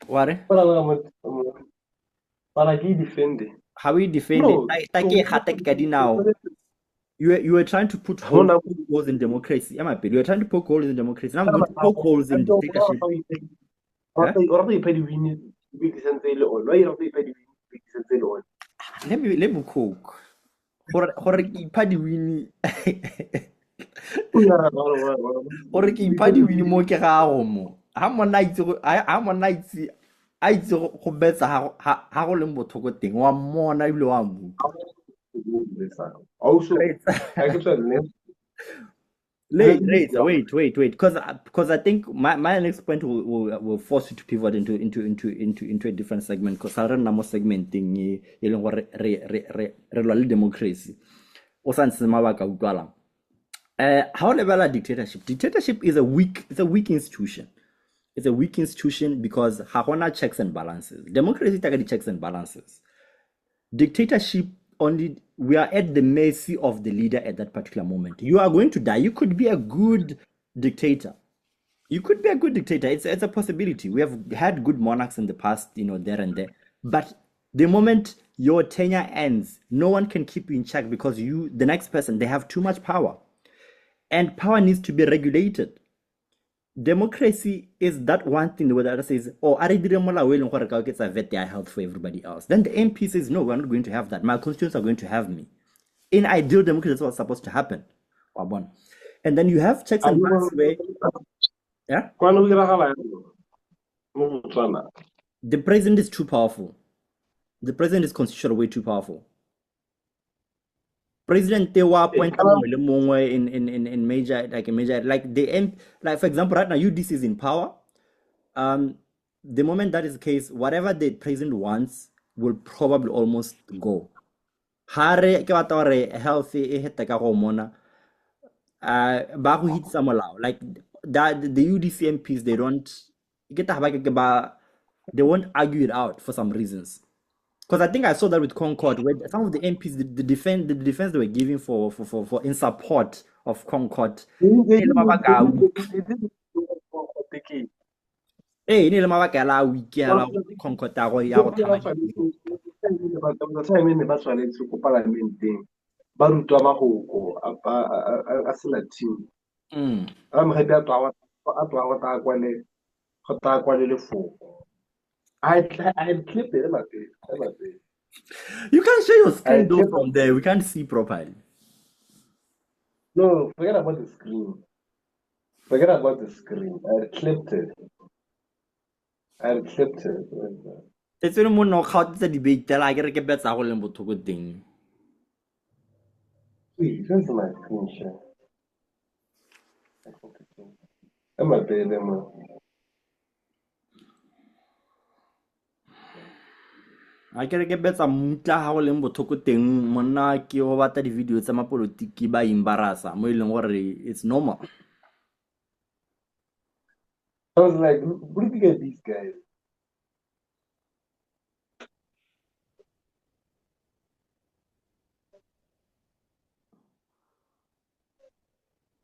What? How we defend it? Now. You were trying to put holes in democracy. You were trying to poke holes in democracy. Now I'm going to poke holes in dictatorship. Let me cook. Gore ke ipha diwini. Gore ke ipha diwini mo ke gago mo. Ha mona itse a itse go betsa ha go leng bothoko teng wa mmona ile wa mo. Also, wait, because I think my next point will force you to pivot into a different segment, because I don't know more segmenting re democracy. However, dictatorship is a weak institution. It's a weak institution because hagona checks and balances. Democracy takadi checks and balances. Dictatorship only, we are at the mercy of the leader at that particular moment. You are going to die. You could be a good dictator. It's a possibility. We have had good monarchs in the past, there and there. But the moment your tenure ends, no one can keep you in check, because the next person, they have too much power. And power needs to be regulated. Democracy is that one thing where the other says, oh, I did a vet their health for everybody else. Then the MP says, no, we're not going to have that. My constituents are going to have me. In ideal democracy, that's what's supposed to happen. And then you have checks and balances where, yeah? The president is too powerful. The president is constitutionally way too powerful. President they were appointed in major like the end, like for example right now UDC is in power. The moment that is the case, whatever the president wants will probably almost go. Hare ke batla gore health e heta ka go mona ba go hitsa molao like that the UDC MPs they don't get they won't argue it out for some reasons. Because I think I saw that with Concord, where some of the MPs, the defense they were giving for in support of Concord. Eh, ne le mabaka a la wiki a la Concord a go ya go thama. time ne ba tshwanetse ko parlamenteng ba rutwa magoko a selatin a mo ga twa go ta kwale lefoko I clip it. You can't share your screen though from there. We can't see properly. No, forget about the screen. Forget about the screen. I clipped it. It's when mo no kgaotse tsa debate la ke re ke betsa go leng bothoko teng. Wait, where's my screen share? Am I paying them? I ke re ke betsa mutla ga go leng bothoko teng monna ke go batla di video tsa mapolitiki ba embarrassa mo ileng gore it's normal. I was like, what do you get these guys?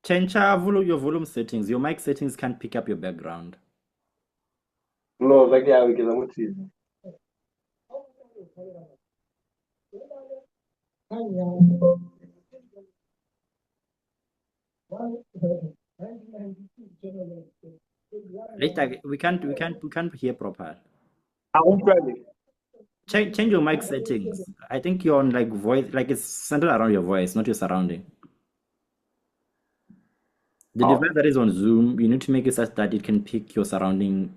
Change your volume settings. Your mic settings can't pick up your background. No, like yeah, because I'm with you. Later, we can't hear proper. I won't try it. Change your mic settings. I think you're on like voice, like it's centered around your voice, not your surrounding. The device that is on Zoom, you need to make it such that it can pick your surrounding.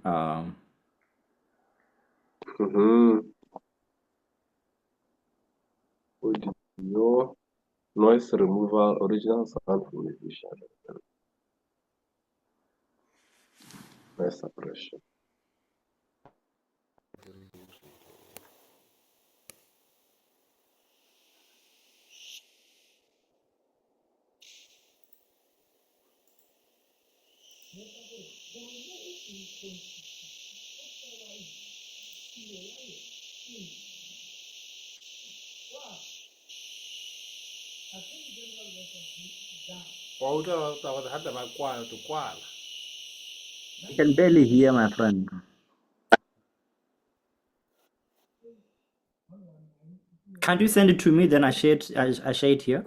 Audio, noise removal, original sound from musician. Noise suppression. I can barely hear, my friend. Can't you send it to me? Then I share it. I share it here.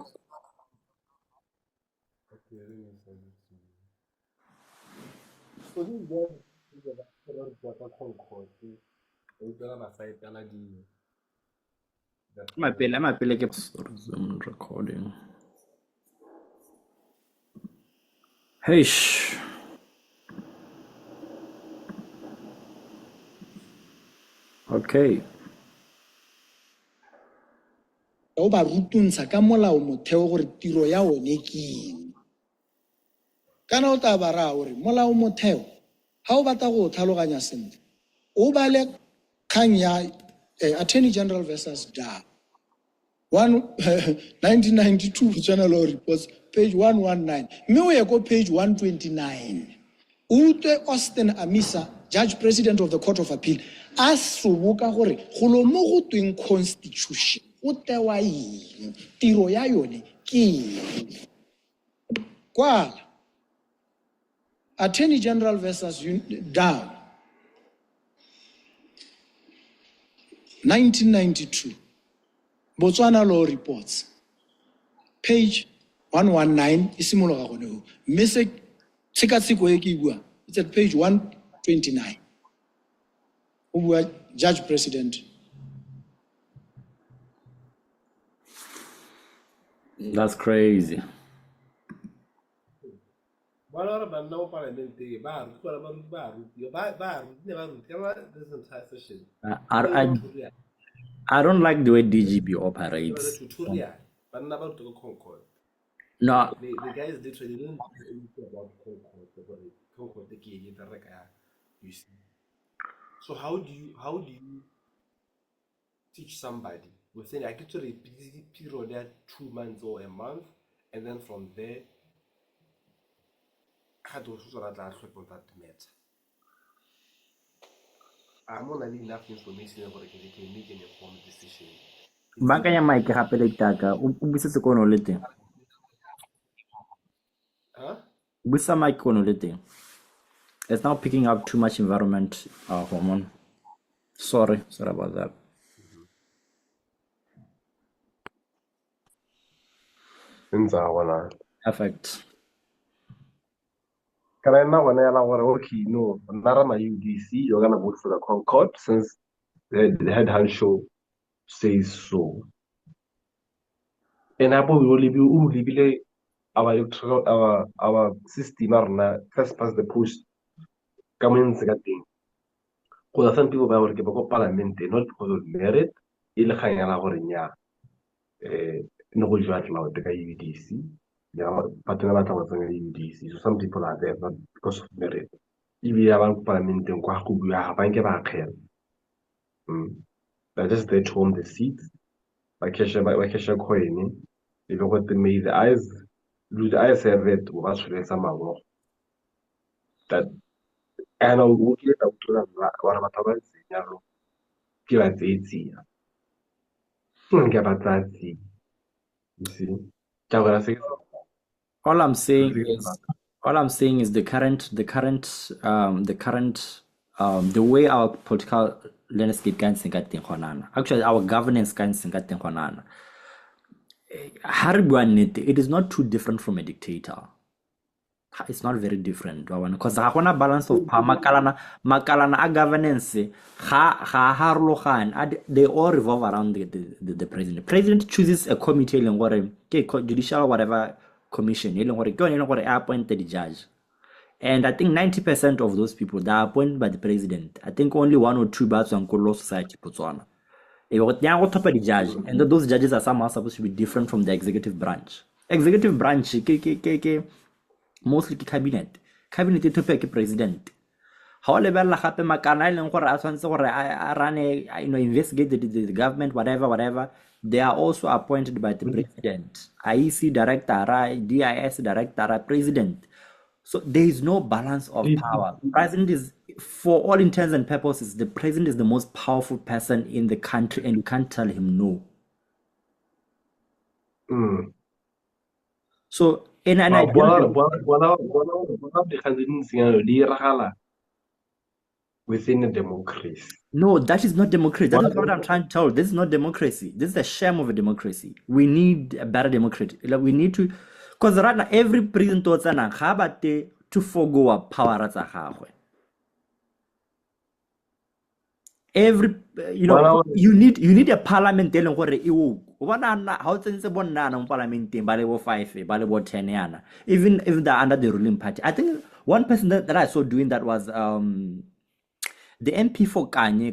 My pele ke Zoom recording. Hey. Okay. O ba rutuntsha ka molao motheo gore tiro ya one ke eng. Kana o tla ba ra gore molao motheo ha o batla go tlhaloganya sentle o bale kgang ya Attorney General versus Da 1992 Botswana Law Reports page 119 mme o ye ko page 129 Ute Austin Amisa, Judge President of the Court of Appeal, a soboka gore go lo mo go tweng constitution o tewa eng tiro ya yone ke eng. Kwala Attorney General versus Da 1992 Botswana Law Reports page 119 isimologa gone ho mme se tshekatsheko e ke bua it's at page 129 o bua Judge President. That's crazy. I don't like the way DGB operates. I'm not about to go Concord. No, The guys literally didn't know anything about Concord. Concord, you see. So how do you teach somebody within a period there 2 months or a month, and then from there, how do you that matter? I'm only enough information about it they can make an informed decision. banka ya Mike gape le taka o busetse kono le teng. Huh? Busa Mike kono le teng. It's now picking up too much environment hormone. Sorry about that. Perfect. Can I now okay, no, Narama UDC, you're gonna vote for the Concord since the head honcho says so. And I will leave our electoral our system first past the post coming second thing. Because some people by work about parliament not because of merit, il khanya gore nya no go jwa tla the UDC. Yeah, but na batla go tsena UDC. So some people are there not because of merit. If you have parliament and kwa go bua ba nke ba khela. They're just there to home the seats. By cash coin. If you got the eyes have it was some more. That and I'll look at what about the give at 80. You see, All I'm saying is the way our political landscape can think at actually our governance can think at it is not too different from a dictator. It's not very different because the balance of power makalana governance they all revolve around the president. President chooses a committee judicial whatever commission appoint the judge, and I think 90% of those people they are appointed by the president. I think only 1 or 2 bats on law society Botswana. The judge, and those judges are somehow supposed to be different from the executive branch. Executive branch mostly cabinet e tope ke president. How lebella gape makana ile gore a tshwantse gore a rane investigate the government whatever, they are also appointed by the president. IEC director, DIS director, president. So there is no balance of power. President is, for all intents and purposes, the president is the most powerful person in the country, and you can't tell him no. So within a democracy. No, that is not democracy. That is what I'm trying to tell you. This is not democracy. This is a sham of a democracy. We need a better democracy. Like we need to, because right now every president to forgo our power. Every you need a parliament telling what how parliament 5 10 even if they're under the ruling party. I think one person that I saw doing that was the MP for Kanye,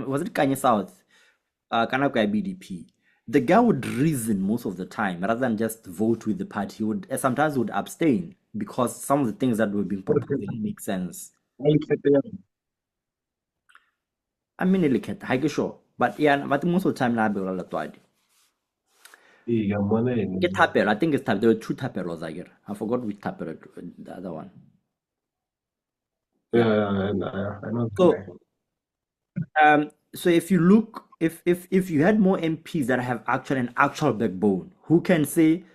was it Kanye South? Kanaka BDP. The guy would reason most of the time rather than just vote with the party. He would sometimes would abstain because some of the things that were being proposed didn't make sense. I mean, sure, but yeah, but most of the time, I think it's Tapper. There were 2 Tapperos, I forgot which Tapper the other one. Yeah, I know. So if you look, if you had more MPs that have an actual backbone, who can say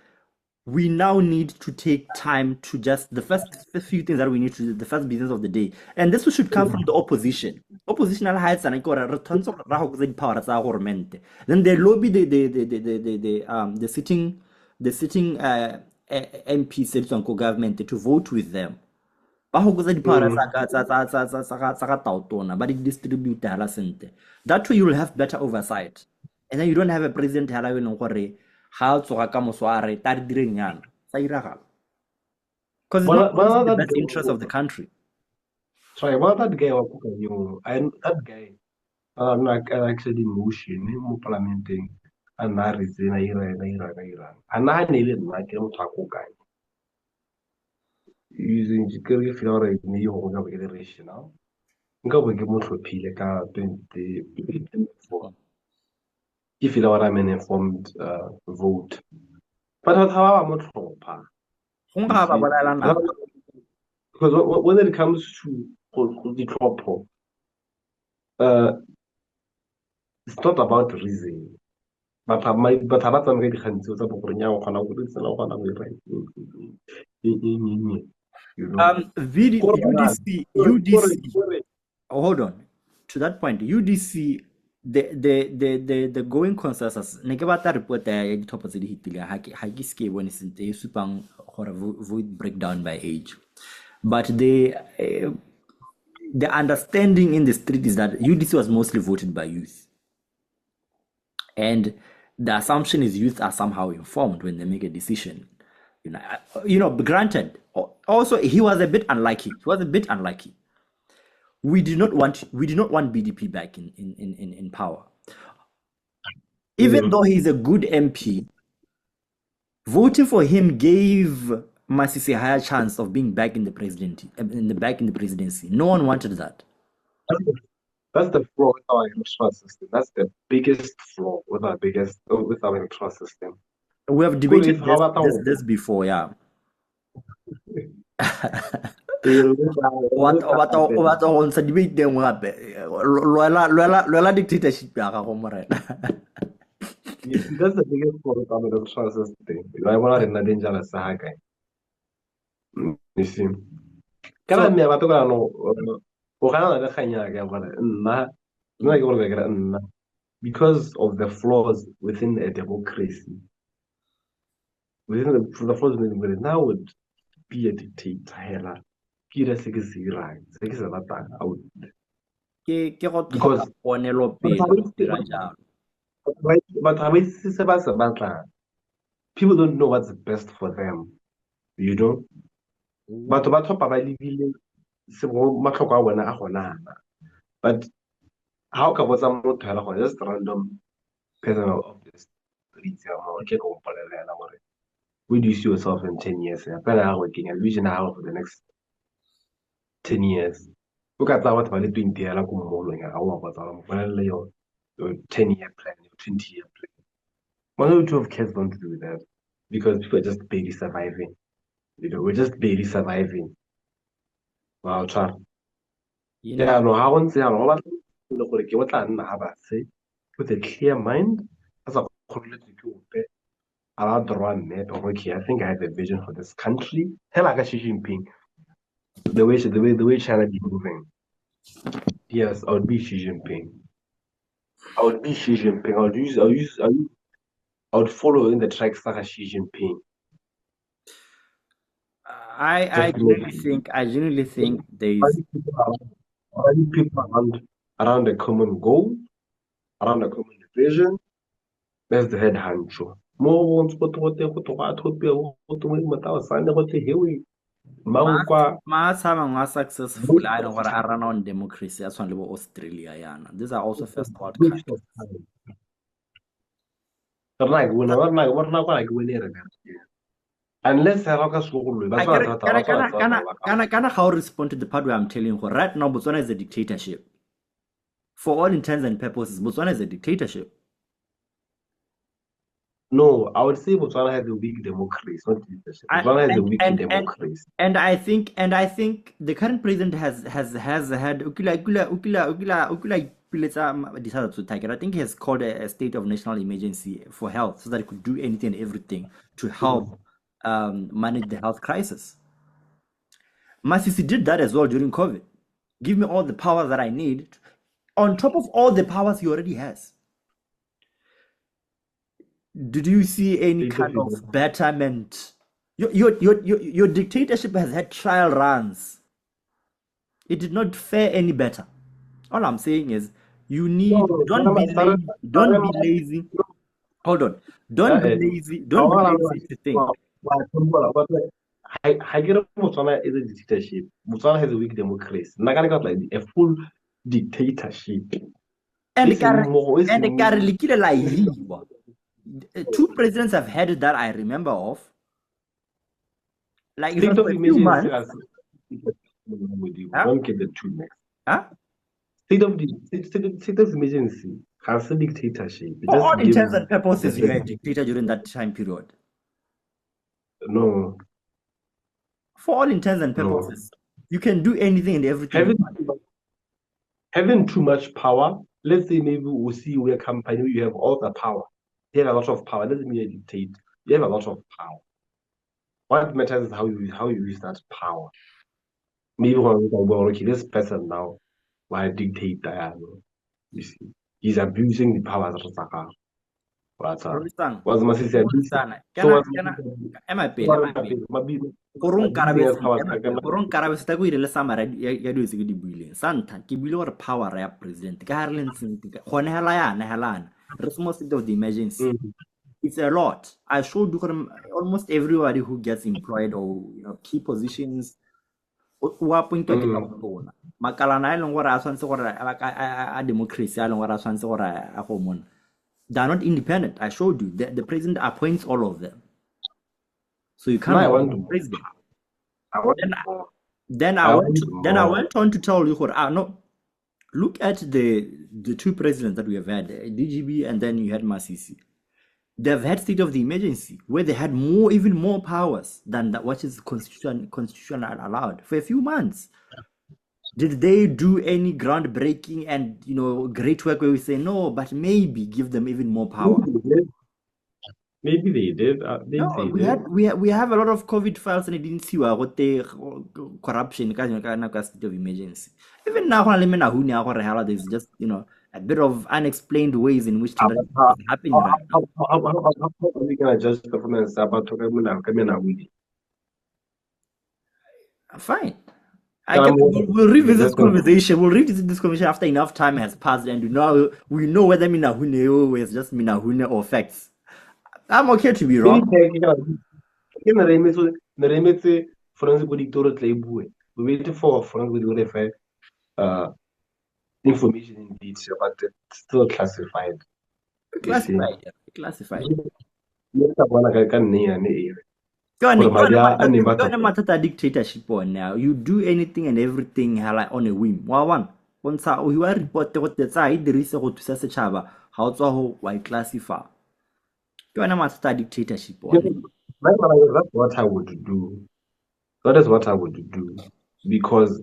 we now need to take time to just the first few things that we need to do, the first business of the day, and this should come from the opposition. Oppositional heights and returns of power as our government. Then they lobby the sitting MPs government to vote with them. But it distribute that way you will have better oversight, and then you don't have a president because it's not the best interest of the country. Sorry, about that guy, that guy, actually motion, parliamenting. and na re tsena ira and na ne le nna ke motho a go kae using ke feel gore ne yo go ga ke rational nka bo ke mo hlophile ka 2024 ke feel gore I'm an informed vote but how mo tlhopha because when it comes to the tlhopho it's not about reason but ha ba tsamaya dikgantsi tsa bo gore nya go gona go tsena go gona go right you know UDC hold on to that point UDC the going consensus ne ke batla report ya dithopo tse di hitileng ha ke ske bone sente e supang gore vote breakdown by age but the understanding in the street is that UDC was mostly voted by youth and the assumption is youth are somehow informed when they make a decision granted also he was a bit unlucky we did not want BDP back in power. Even though he's a good MP, voting for him gave Masisi a higher chance of being back in the presidency. No one wanted that. That's the flaw with our electoral system. That's the biggest flaw with our electoral system. We have debated this before, yeah. What on sa debate dem gape loela dictatorship ya ga go morena that's the biggest problem with our electoral system I want to rena dangerous ha kae you see kana me ba to kana no o kana le khanya ga gore nna ke gore ga nna because of the flaws within a democracy within the flaws within it now would be a dictator hela ke se ke se right se ke se batang out ke go tlhoka ponelo pele dira jalo but se ba se batlang people don't know what's best for them you know batho ba thopa ba lebile se mo matlhoko a bona a gona but how ka botsa motho hela go just random person of this streets ya mo ke go polelela gore where do you see yourself in 10 years pela working a vision how for the next 10 years o ka tla batho ba le 20 hela go mmolong ya go botsa mo polelle your 10-year plan your 20-year plan majority of kids don't do that because people are just barely surviving we're just barely surviving wow try yeah no how once ya no ba le gore ke botla nna ha ba se with a clear mind as a khuletse ke upe I'll draw a map of okay, I think I have a vision for this country. Hell, like Xi Jinping, the way China be moving. Yes, I would be Xi Jinping. I would follow in the tracks of Xi Jinping. I genuinely think there is people around a common goal, around a common vision. That's the head honcho. More ones what they go to what would be what to make Matao sign what they hear we. Mahatama was successful. I don't want to run on democracy. That's one of Australia. Yana. These are also first world countries. Unless can how respond to the part where I'm telling you right now Botswana is a dictatorship. For all intents and purposes, Botswana is a dictatorship. No, I would say Botswana has a weak democracy, not dictatorship. Botswana has a weak democracy. And I think the current president has had I think he has called a state of national emergency for health so that it could do anything and everything to help manage the health crisis. Masisi did that as well during COVID. Give me all the powers that I need on top of all the powers he already has. Did you see any kind of betterment? Your dictatorship has had trial runs. It did not fare any better. All I'm saying is you need don't be lazy. Hold on. Don't be lazy. Don't be lazy to think. I get Botswana is a dictatorship. Botswana has a weak democracy. Nagana got like a full dictatorship. And Two presidents have had it that I remember of. Like it was State of for a few emergency. months. I don't get the two next. Huh? State of emergency has a dictatorship. It For just all gives intents and purposes, you the were a dictator during that time period. no. For all intents and purposes, you can do anything and everything. Having too much power, let's say maybe we'll see where company you have all the power. You have a lot of power. Doesn't mean you dictate. You have a lot of power. What matters is how you use that power. Maybe when we go, okay, this person now, why dictate that? You see, he's abusing the power that what's Rorisang, my sister? Rorisang, So am I paid? Korong karabe se ta go ile le samara ya dio se ke di buileng santa ke buile gore power ya president ka hare le ntseng gone hela yana helana re small state of the emergency. It's a lot. I showed you almost everybody who gets employed or key positions wa pointwa ke bona makalana a leng gore a tshwantse gore a democracy a leng gore a tshwantse gore a go mona. They are not independent. I showed you the president appoints all of them. So you can't want president. Then I went on to tell you no, look at the two presidents that we have had, DGB and then you had Masisi. They've had state of the emergency where they had even more powers than that what is constitution allowed for a few months. Did they do any groundbreaking and great work where we say no, but maybe give them even more power? Maybe they did. We have a lot of COVID files and it didn't see what the corruption state of emergency. Even now, there's just a bit of unexplained ways in which things are happening right now. How are we gonna judge performance about Fine. We'll revisit this conversation. We'll revisit this conversation after enough time has passed and we know whether Minahune is just Minahune or facts. I'm okay to be wrong. We waited for forensic information in detail, but it's still classified. Classified. Dictatorship on now. You do anything and everything on a whim. One. Once you are reported what the side there is a to say chaba. How to why classify. You are not dictatorship. That's what I would do. That is what I would do because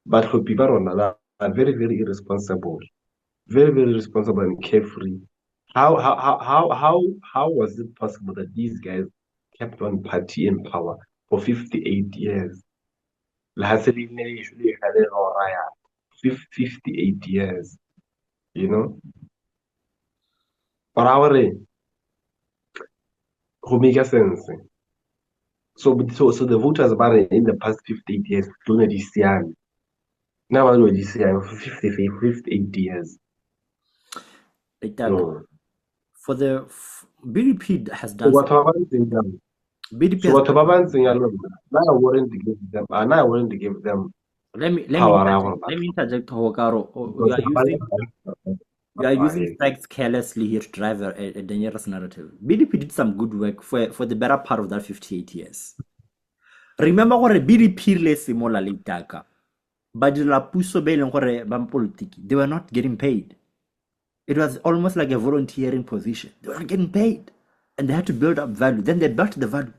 but for people are very, very irresponsible, very, very responsible and carefree. How was it possible that these guys kept on party in power for 58 years? 58 years, But our who make a sense. So the voters are in the past 58 years don't this year. Now I know this year for 58 years. No. For the BDP has done. So what BDP so what about now I wanted to give them let me interject you are using facts carelessly here to drive a dangerous narrative. BDP did some good work for the better part of that 58 years. Remember what a BDP le simola le taka. But they were not getting paid. It was almost like a volunteering position. They were not getting paid. And they had to build up value. Then they built the value.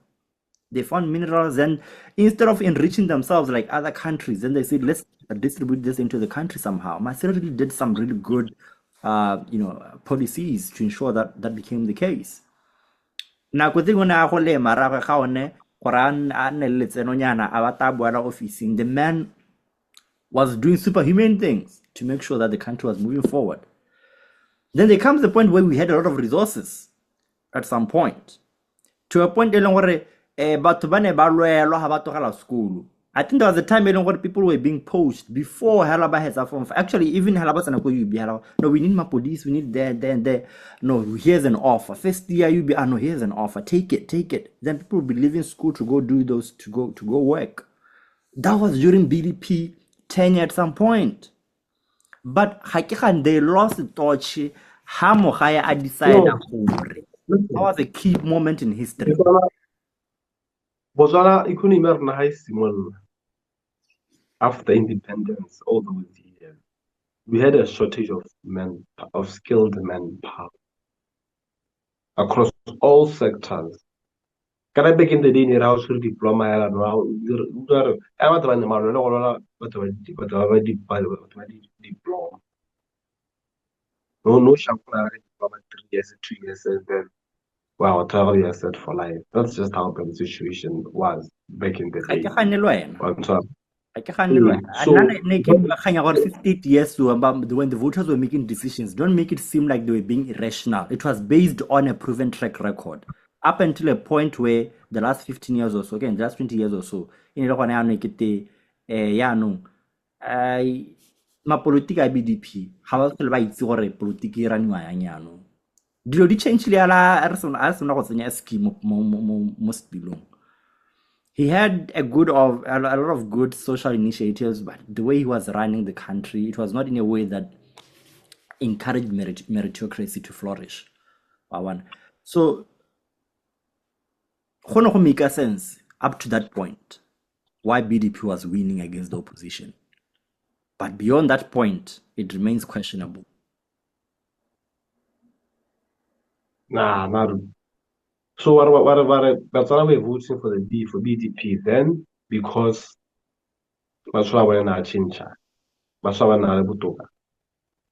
They found minerals, and instead of enriching themselves like other countries, then they said, let's distribute this into the country somehow. Masira really did some really good policies to ensure that became the case. The man was doing superhuman things to make sure that the country was moving forward. Then there comes the point where we had a lot of resources at some point. To a point where I think there was a time where people were being poached before Halaba has a form. Actually, even Halaba no, we need my police, we need there, and there. No, here's an offer. First year you be no, here's an offer. Take it. Then people will be leaving school to go do those to go work. That was during BDP tenure at some point. But they lost the torch. ha Mogaya a decide gore that was a key moment in history. Botswana economy ya rona ha e simolla after independence all those years. We had a shortage of skilled manpower across all sectors. Kana back in the day, I was diploma. Diploma. No diploma 3 years, 2 years, and then wow, whatever you are set for life. That's just how the situation was back in the day. So 58 years when the voters were making decisions, don't make it seem like they were being irrational. It was based on a proven track record. Up until a point where the last 15 years or so, again, the last 20 years or so, in the politika BDP, how else ba itse gore politiki e raniwa yang yaanong. Dilo di change le a sona go tsenya scheme mo stilong. He had a lot of good social initiatives, but the way he was running the country, it was not in a way that encouraged meritocracy to flourish. So, go make sense up to that point why BDP was winning against the opposition. But beyond that point, it remains questionable. Nah, not. So what that's why we're voting for BDP then, because that's why we're not change. That's why we're not butoka.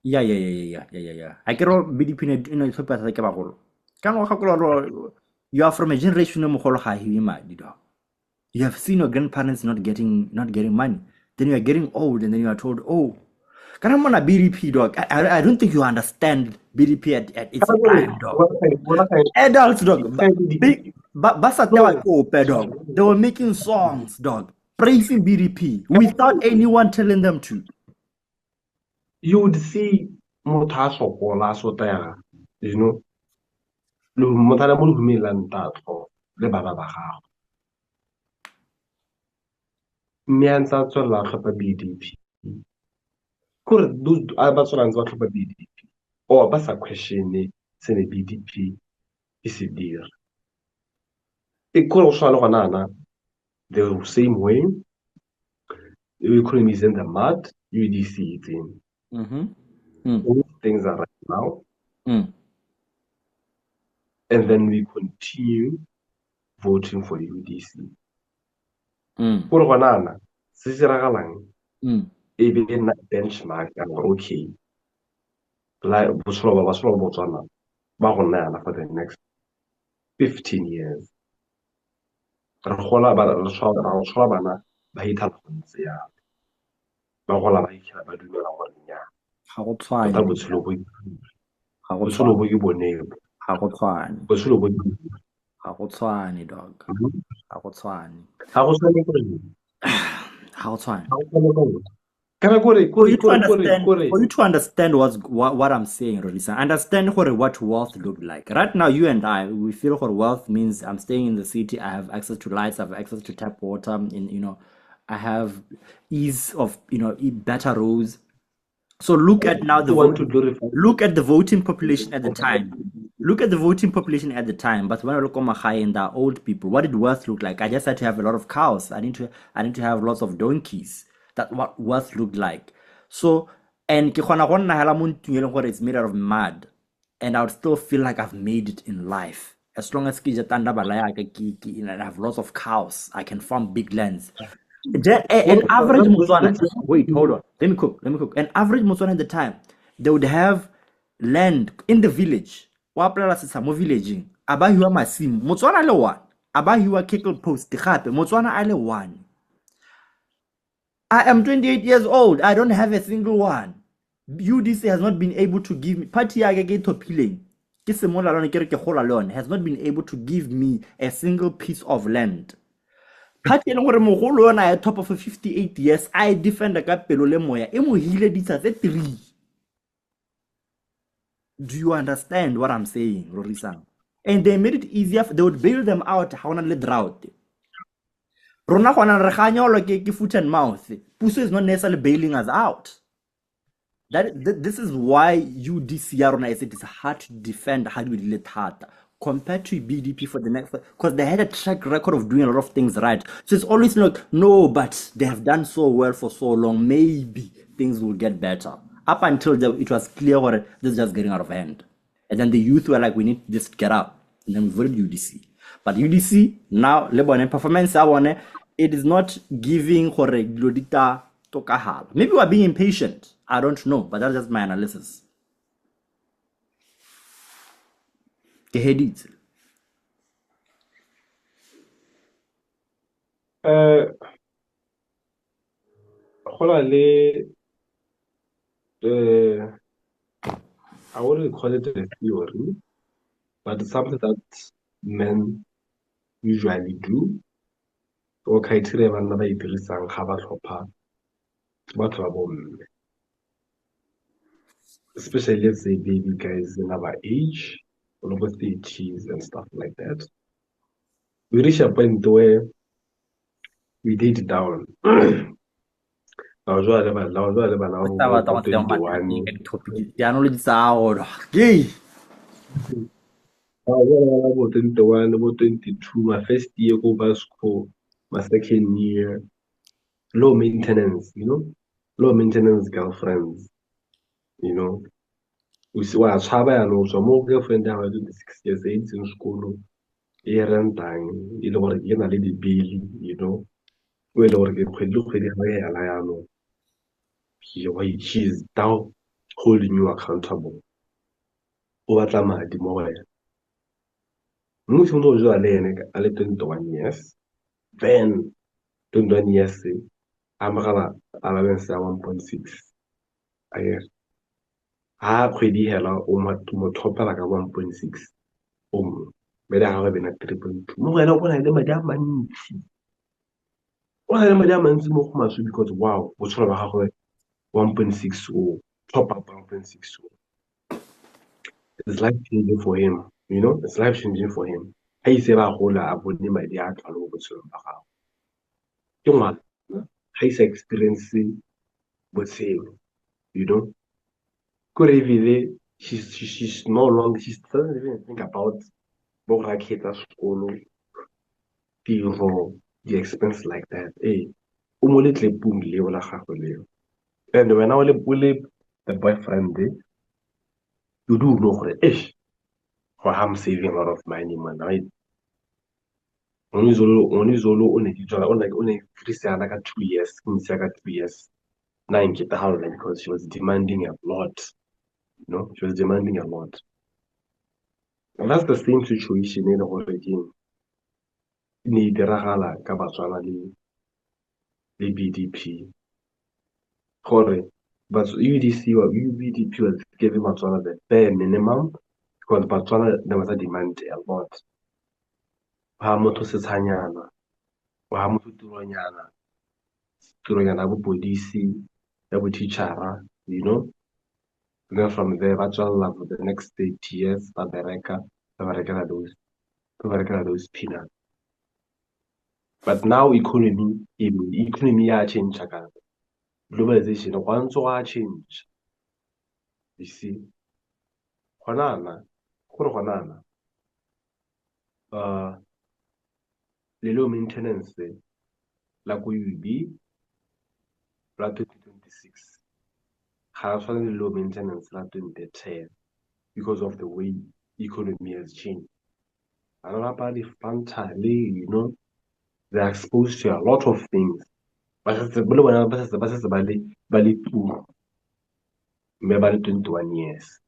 Yeah. I get all BDP in Ethiopia like about you are from a generation of you have seen your grandparents not getting money. Then you are getting old and then you are told, oh, can I want a BDP dog? I don't think you understand BDP at its prime, dog. Adults, dog. Dog. They were making songs, dog, praising BDP without anyone telling them to. You would see Motaso or Lasotera, you know, Motarabul Milan that for the Babaha. Mianza Sola BDP. Could do Albatrans what BDP or Bassa question, send a BDP is a dear. It could also Nana the same way. You couldn't use in the mud, UDC it in. All things are right now. And then we continue voting for UDC. Kurwanana, Sisiragalang, even benchmark and okay. Like Botswana, Botswana for the next 15 years. Rahola Barashabana, Bahita, Bahola Bahika, Baduna, How try? that was slow. Hagotswane, dog. Hagotswane. For you to understand what I'm saying, Rolisa, understand what wealth looked like. Right now, you and I, we feel wealth means I'm staying in the city, I have access to lights, I have access to tap water, I have ease of, better roads. So look at now look at the voting population at the time. Look at the voting population at the time. But when I look on Mahai and the old people, what did wealth look like? I just had to have a lot of cows. I need to have lots of donkeys. That's what wealth looked like. So, and it's made out of mud, and I would still feel like I've made it in life. As long as I have lots of cows, I can farm big lands. An average Botswana, wait, hold on. Let me cook. An average Botswana at the time, they would have land in the village. Villaging. Abahiwa masim. Botswana le one. Abahiwa cattle post. Botswana ale one. I am 28 years old. I don't have a single one. UDC has not been able to give me. Party Topileng has not been able to give me a single piece of land. Party at top of 58 years, I defend the Kapelo Lemoya. Do you understand what I'm saying, Rorisan? And they made it easier. They would bail them out. How on the drought? Rona foot and mouth. Puso is not necessarily bailing us out. This is why UDC I said it's hard to defend how do you compared to BDP for the next, because they had a track record of doing a lot of things right. So it's always like, no, but they have done so well for so long, maybe things will get better. Up until it was clear what this is just getting out of hand. And then the youth were like, we need to just get up. And then we voted UDC. But UDC, now, performance, it is not giving for a glodita tokahal. Maybe we're being impatient. I don't know, but that's just my analysis. The headings. I wouldn't call it a theory, but it's something that men usually do. Okay, today I'm not dirisang ga ba tlhopha batho ba bomme, especially let's say baby guys in our age, over 30s and stuff like that. We reach a point where we date down. Now, jwale bana ba 21. About 21, about 22, my first year go back school, my second year, low maintenance, low maintenance girlfriends, you know. We see what I know, so more girlfriend that was 6 years, 8 in school, year and time, a lady Billy, well, or get she's now holding you accountable. Over the mobile. Most of those are a little 21 years. Then 21 years, I'm gonna 1.6. I guess. Kgwedi hela o motho like a 1.6 o mongwe mme ga gagwe bena 3.2 mo wena o na le madi a mantsi mo go maswe because wow botshelo ba gagwe 1.6 o top up 1.6 o. It's life changing for him, it's life changing for him. Ha ise ba gola a bone madi a tlalo mo botshelong ba gagwe ke ngwana ha ise experience botshelo, she's no longer, she doesn't even think about school, the expense like that. Hey, and when I will the boyfriend, you do know for I'm saving a lot of money, man. Right? Only Zolo, only 2 years, 2 years. Now in get the house because she was demanding a lot. She was demanding a lot. And that's the same situation in already. Ni diragala ka Botswana le BDP. But UDP was giving Botswana the bare minimum because Botswana there was a demand a lot. Ha motho setshanyana, ha motho turonyana bo polisi, ya bo teachera, Then from there, Botswana for the next 30 years, America, those peanuts. But now economy ya change again. Globalization once wa change. You see, le low maintenance la go UB la 2026. Ga tshwana le low maintenance la 2010 because of the way economy has changed. I don't know about the fantale, they're exposed to a lot of things. Ba setse ba le 21 years.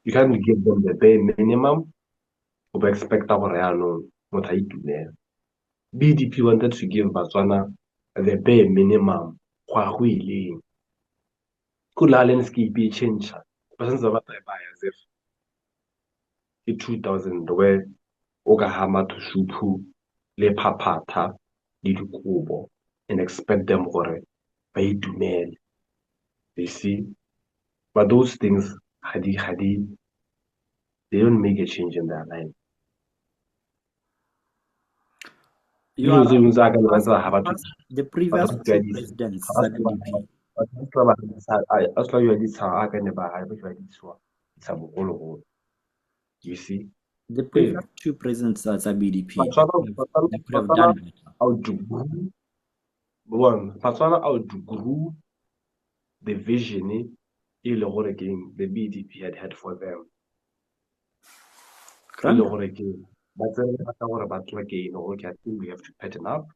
You can't give them the bare minimum of expect BDP wanted to give Botswana the bare minimum. Could la landscape change? Persons of as if in 2000 where Ogahama to Shupu, Le Papata, Kubo, and expect them or pay to mail. You see? But those things Hadi, they don't make a change in their life. You are right. The But previous two presidents at BDP. You see, The previous two presidents at BDP, they could have done better. Botswana outgrew the vision the BDP had for them. Correct? But I think we have to pattern up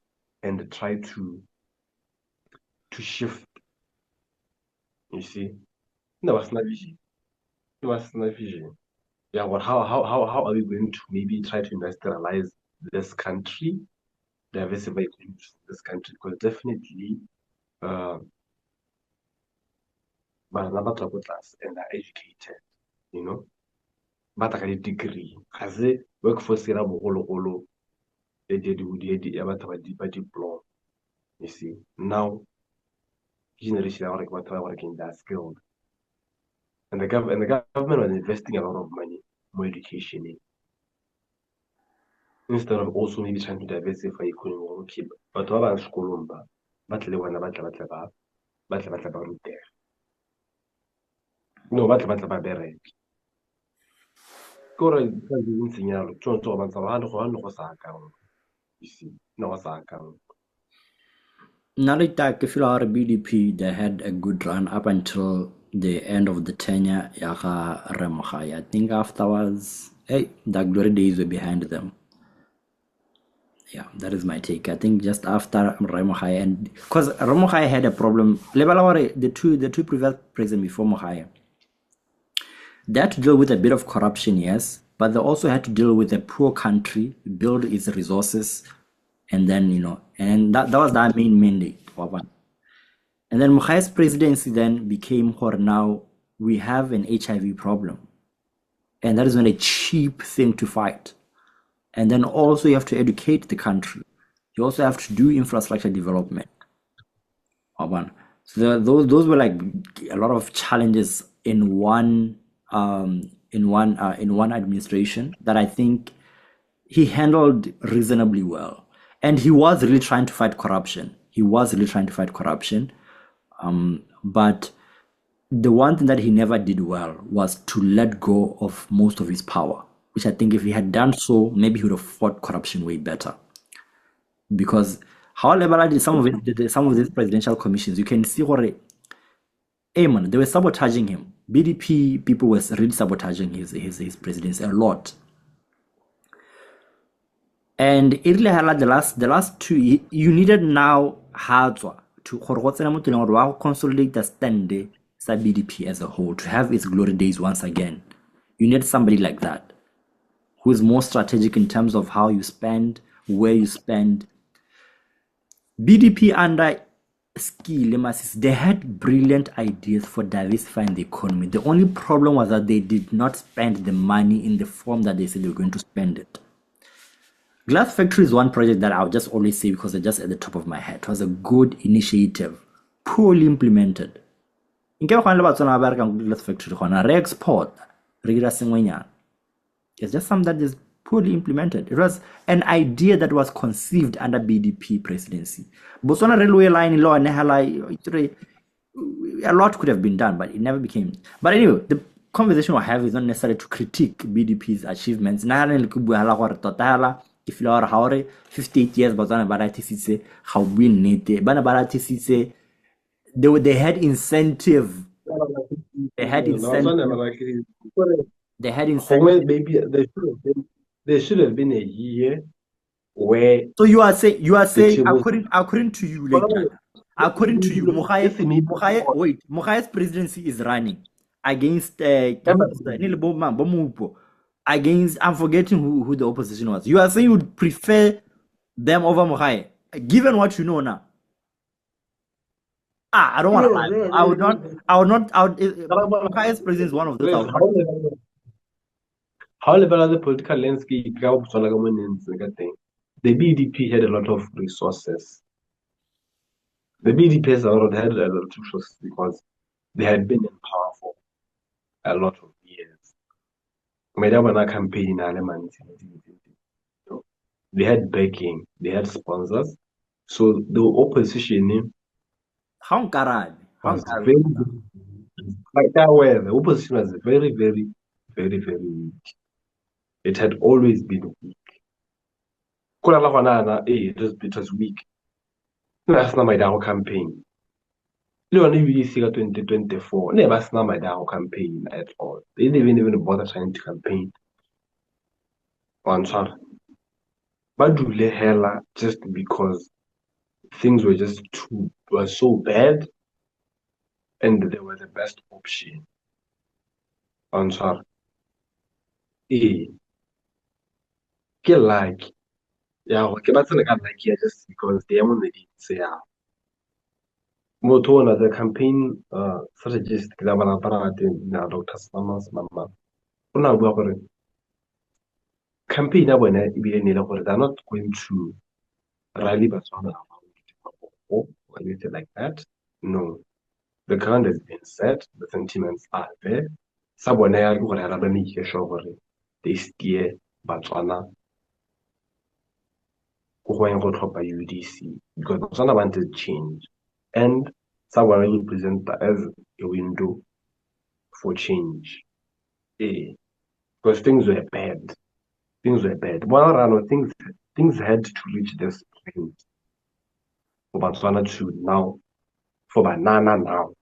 and try to shift. You see, there was no vision. There was no vision. Yeah, well, how are we going to maybe try to industrialize this country, diversify this country? Because definitely, class and are educated, you know, but I degree. Has a workforce era bogologolo e ya batho ba diploma. You see, now generation are working that skilled. And the government was investing a lot of money more education instead of also maybe trying to diversify economy or keep but ba sekolong ba tle wana ba rutega no ba bereke ke gore ka di ntseng yalo tsone tso ba ntse ba go sa akang you see no go sa akang. Nalita, if you are BDP, they had a good run up until the end of the tenure. Yaha Remohai. I think afterwards, hey, the glory days were behind them. Yeah, that is my take. I think just after Remohai, and because Remohai had a problem, the two previous presidents before Mohai, they had to deal with a bit of corruption, yes, but they also had to deal with a poor country, build its resources, and then, and that was their main mandate. And then Mohai's presidency then became where now we have an HIV problem. And that is not a cheap thing to fight. And then also you have to educate the country. You also have to do infrastructure development. So those were like a lot of challenges in one administration that I think he handled reasonably well. And he was really trying to fight corruption. But the one thing that he never did well was to let go of most of his power, which I think if he had done so, maybe he would have fought corruption way better. Because however I did some of these presidential commissions, you can see what they were sabotaging him. BDP people were really sabotaging his presidency a lot. And it really had like the last two, you needed now to consolidate the stand BDP as a whole, to have its glory days once again. You need somebody like that, who is more strategic in terms of how you spend, where you spend. BDP under they had brilliant ideas for diversifying the economy. The only problem was that they did not spend the money in the form that they said they were going to spend it. Glass Factory is one project that I'll just always say because it's just at the top of my head. It was a good initiative, poorly implemented. Glass Factory, re-export, it's just something that is poorly implemented. It was an idea that was conceived under BDP presidency. Botswana railway line law, a lot could have been done, but it never became. But anyway, the conversation we'll have is not necessarily to critique BDP's achievements. If you are 58 years, Botswana Baratisise, how we need it. Bana Baratisise, they had incentive. They had incentive. Maybe there should have been a year where. So you are saying according to you, according to you, Mohai's presidency is running against against, I'm forgetting who the opposition was. You are saying you would prefer them over Mohai, given what you know now. I don't want to lie. I would not. Mohai's president is one of those. However, the political landscape, the BDP had a lot of resources. The BDP had a lot of resources because they had been in power for a lot of years. Campaign they had backing, they had sponsors. So the opposition was very, like that way, the opposition was very, very, very, very weak. It had always been weak. It was weak. That's not my Dao campaign. No, only 2024. Never snap my Dao campaign at all. They didn't even bother trying to campaign on Char. But do hella just because things were so bad and they were the best option on Char. Ke like, yeah, ke batsana ka like just because they are on the say yeah. Motho ona the campaign strategist ke la bana na Dr. Smamas mama. Ona bua gore campaign ya bona e bile ne le gore they're not going to rally Botswana or anything like that. No. The ground has been set, the sentiments are there. Sa bona ya ke gore ha ba make sure gore they steer Botswana going go tlhopha UDC because Botswana wanted change and someone will present that as a window for change. Because things were bad. Things were bad. Well, things had to reach this point for Botswana to now, for banana now.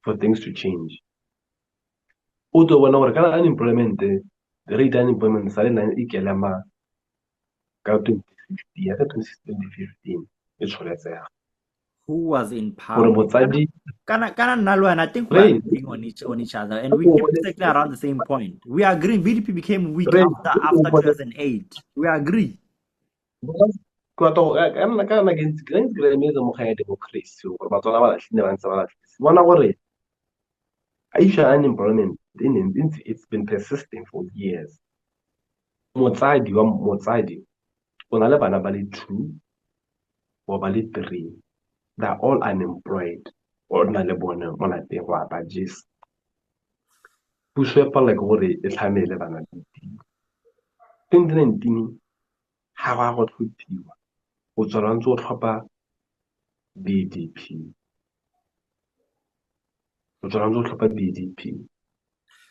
For things to change. Although when our unemployment, the rate unemployment is 2015. It's who was in power? I think we're agreeing on each other, and we keep circling around the same point. We are agreeing BDP became weak after 2008. We agree. Aisha unemployment it's been persisting for years. Motsadi ona le bana ba le 2 or ba le 3. They're all unemployed. Or na le bone mo lapeng wa ba jesa. Puso ya pala ke gore e tlhamele bana ba 2019 ha ba go tlhophiwa o tswela ntse o tlhopa BDP.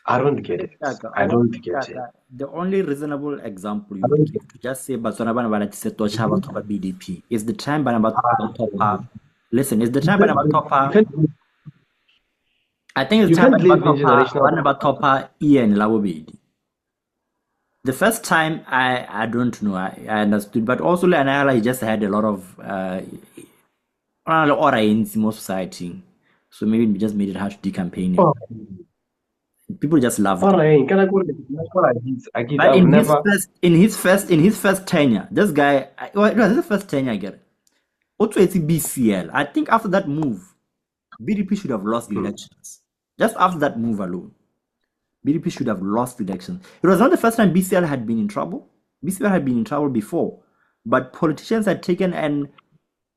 I don't get it. I don't get it. The only reasonable example you would give to just say Botswana bana bana tse to chaba to BDP is the time bana ba top up. Listen, is the time bana ba top up. I think it's the time bana ba top up Ian Labobedi. The first time I don't know, I understood, but also Leonela, he just had a lot of aura in most society. So maybe we just made it hard to decampaign him. People just loved him. But in his first tenure, this guy, this is the first tenure I get. Also, it's BCL. I think after that move, BDP should have lost the elections. Just after that move alone, BDP should have lost the elections. It was not the first time BCL had been in trouble. BCL had been in trouble before, but politicians had taken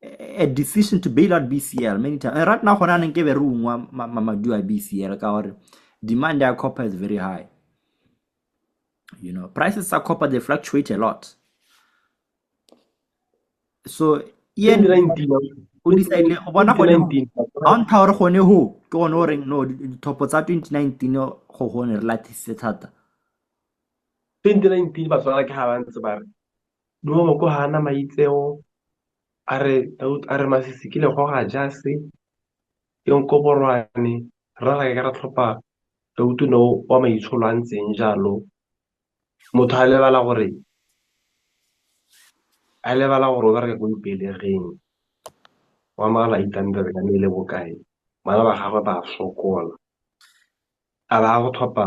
a decision to bail out BCL many times. And right now, when I give a room, BCL, demand their copper is very high. You know, prices of copper, they fluctuate a lot. So, yeah, no, top of 2019, no, 2019 Botswana ke ha ba ntse ba re no go hana maitseo are masisi ke le go ga jase yong ko borwane ra ga ra tlhopa Dautu no wa maitsholo a ntseng jalo motho a lebala gore o bereka go ipelegeng wa mala itandere ka le bokae bana ba gagwe ba sokola a ba go thopa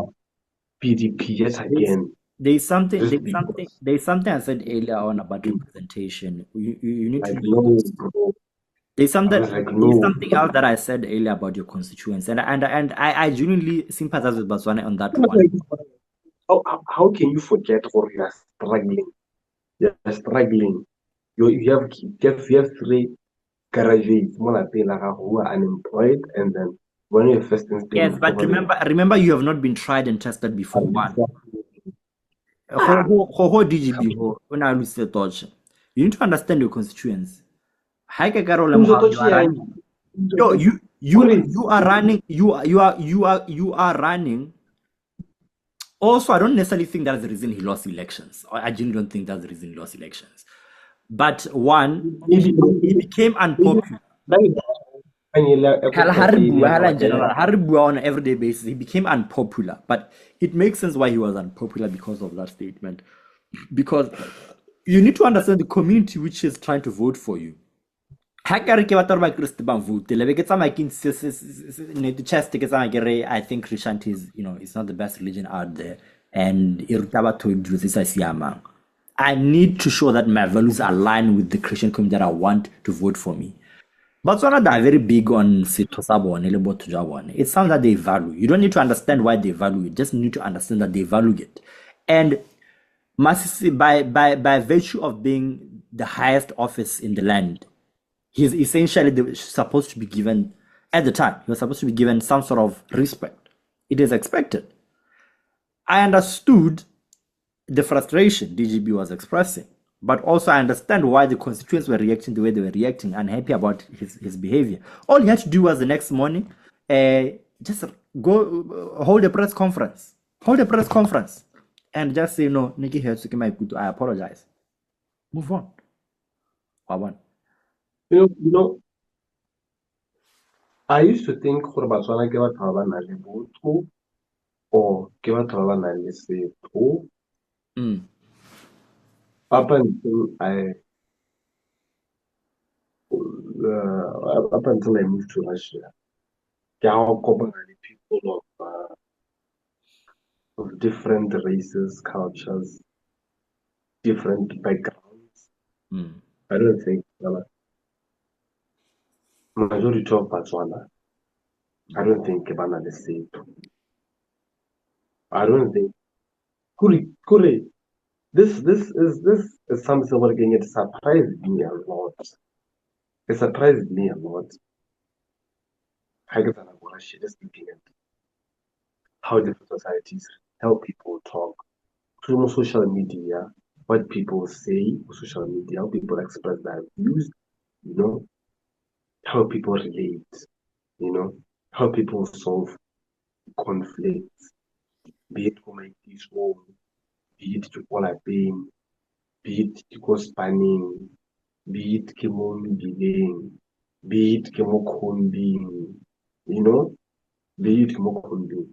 BDP yet again. There's something I said earlier on about representation. You need to know. There's something else that I said earlier about your constituents, and I genuinely sympathize with Botswana on that one. How can you forget or you are struggling? You are struggling. You have 3 graduates who are unemployed, and then when you're first instinct. Yes, but remember, you have not been tried and tested before. One. DGB, when I lose the touch, you need to understand your constituents. No, you are running. You are running. Also, I don't necessarily think that's the reason he lost elections. I genuinely don't think that's the reason he lost elections. But one, he became unpopular. Haribu on an everyday basis, he became unpopular. But it makes sense why he was unpopular because of that statement. Because you need to understand the community which is trying to vote for you. I think Christianity is, it's not the best religion out there, and I need to show that my values align with the Christian community that I want to vote for me. Botswana are very big on it's something that they value. You don't need to understand why they value it, just need to understand that they value it. And by virtue of being the highest office in the land, he's essentially supposed to be given, at the time, he was supposed to be given some sort of respect. It is expected. I understood the frustration DGB was expressing, but also I understand why the constituents were reacting the way they were reacting, unhappy about his behavior. All he had to do was the next morning, just go hold a press conference. And just say, no, Nikki I apologize. Move on. You know, I used to think for Botswana ke batho ba nang le botho or ke batho ba nang le setho. Up until I moved to Russia, ke ha o kopana le people of different races, cultures, different backgrounds. I don't think majority of Botswana, I don't think ke bana le setho. I don't think Kuri, this is something working. It surprised me a lot. It surprised me a lot. Just looking at how different societies help people talk through social media, what people say on social media, how people express their views, how people relate, how people solve conflicts, be it who make this home, be it to call a pain, be it to go spanning, be it ke mo mebileng, be it ke mo kgombing, be it ke mo kgombing.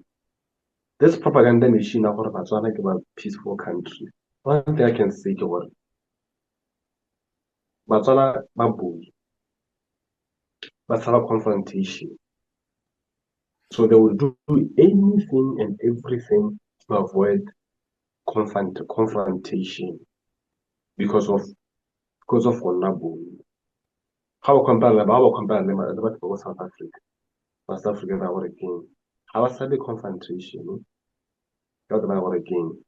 This propaganda machine of Botswana is a peaceful country. One thing I can say is Botswana baboy, but have a confrontation. So they will do anything and everything to avoid confrontation because of Onabo. How compare them with South Africa? South Africa is our king. How was the confrontation? Not about again.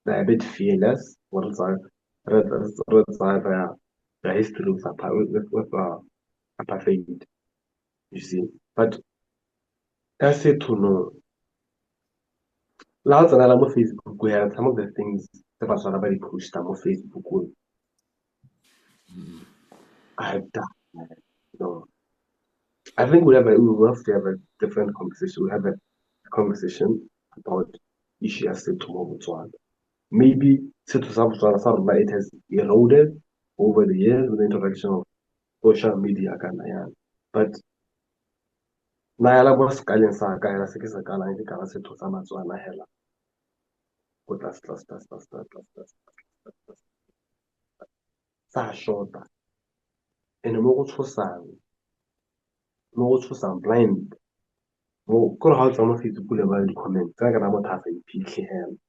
They're a bit fearless. What is the history with apartheid? You see, but that's it to know. Lots of other Facebook, we have some of the things that was very pushed on Facebook. I think we will have to have a different conversation. We have a conversation about issues to Botswana. Maybe it has eroded over the years with the introduction of social media. But Nayala was calling Saka, Sakala, and the Kalasa to Samazuana Hella. Shorter. And more for some blind. More could have some of you to pull about the comment. I got about half a peak hand.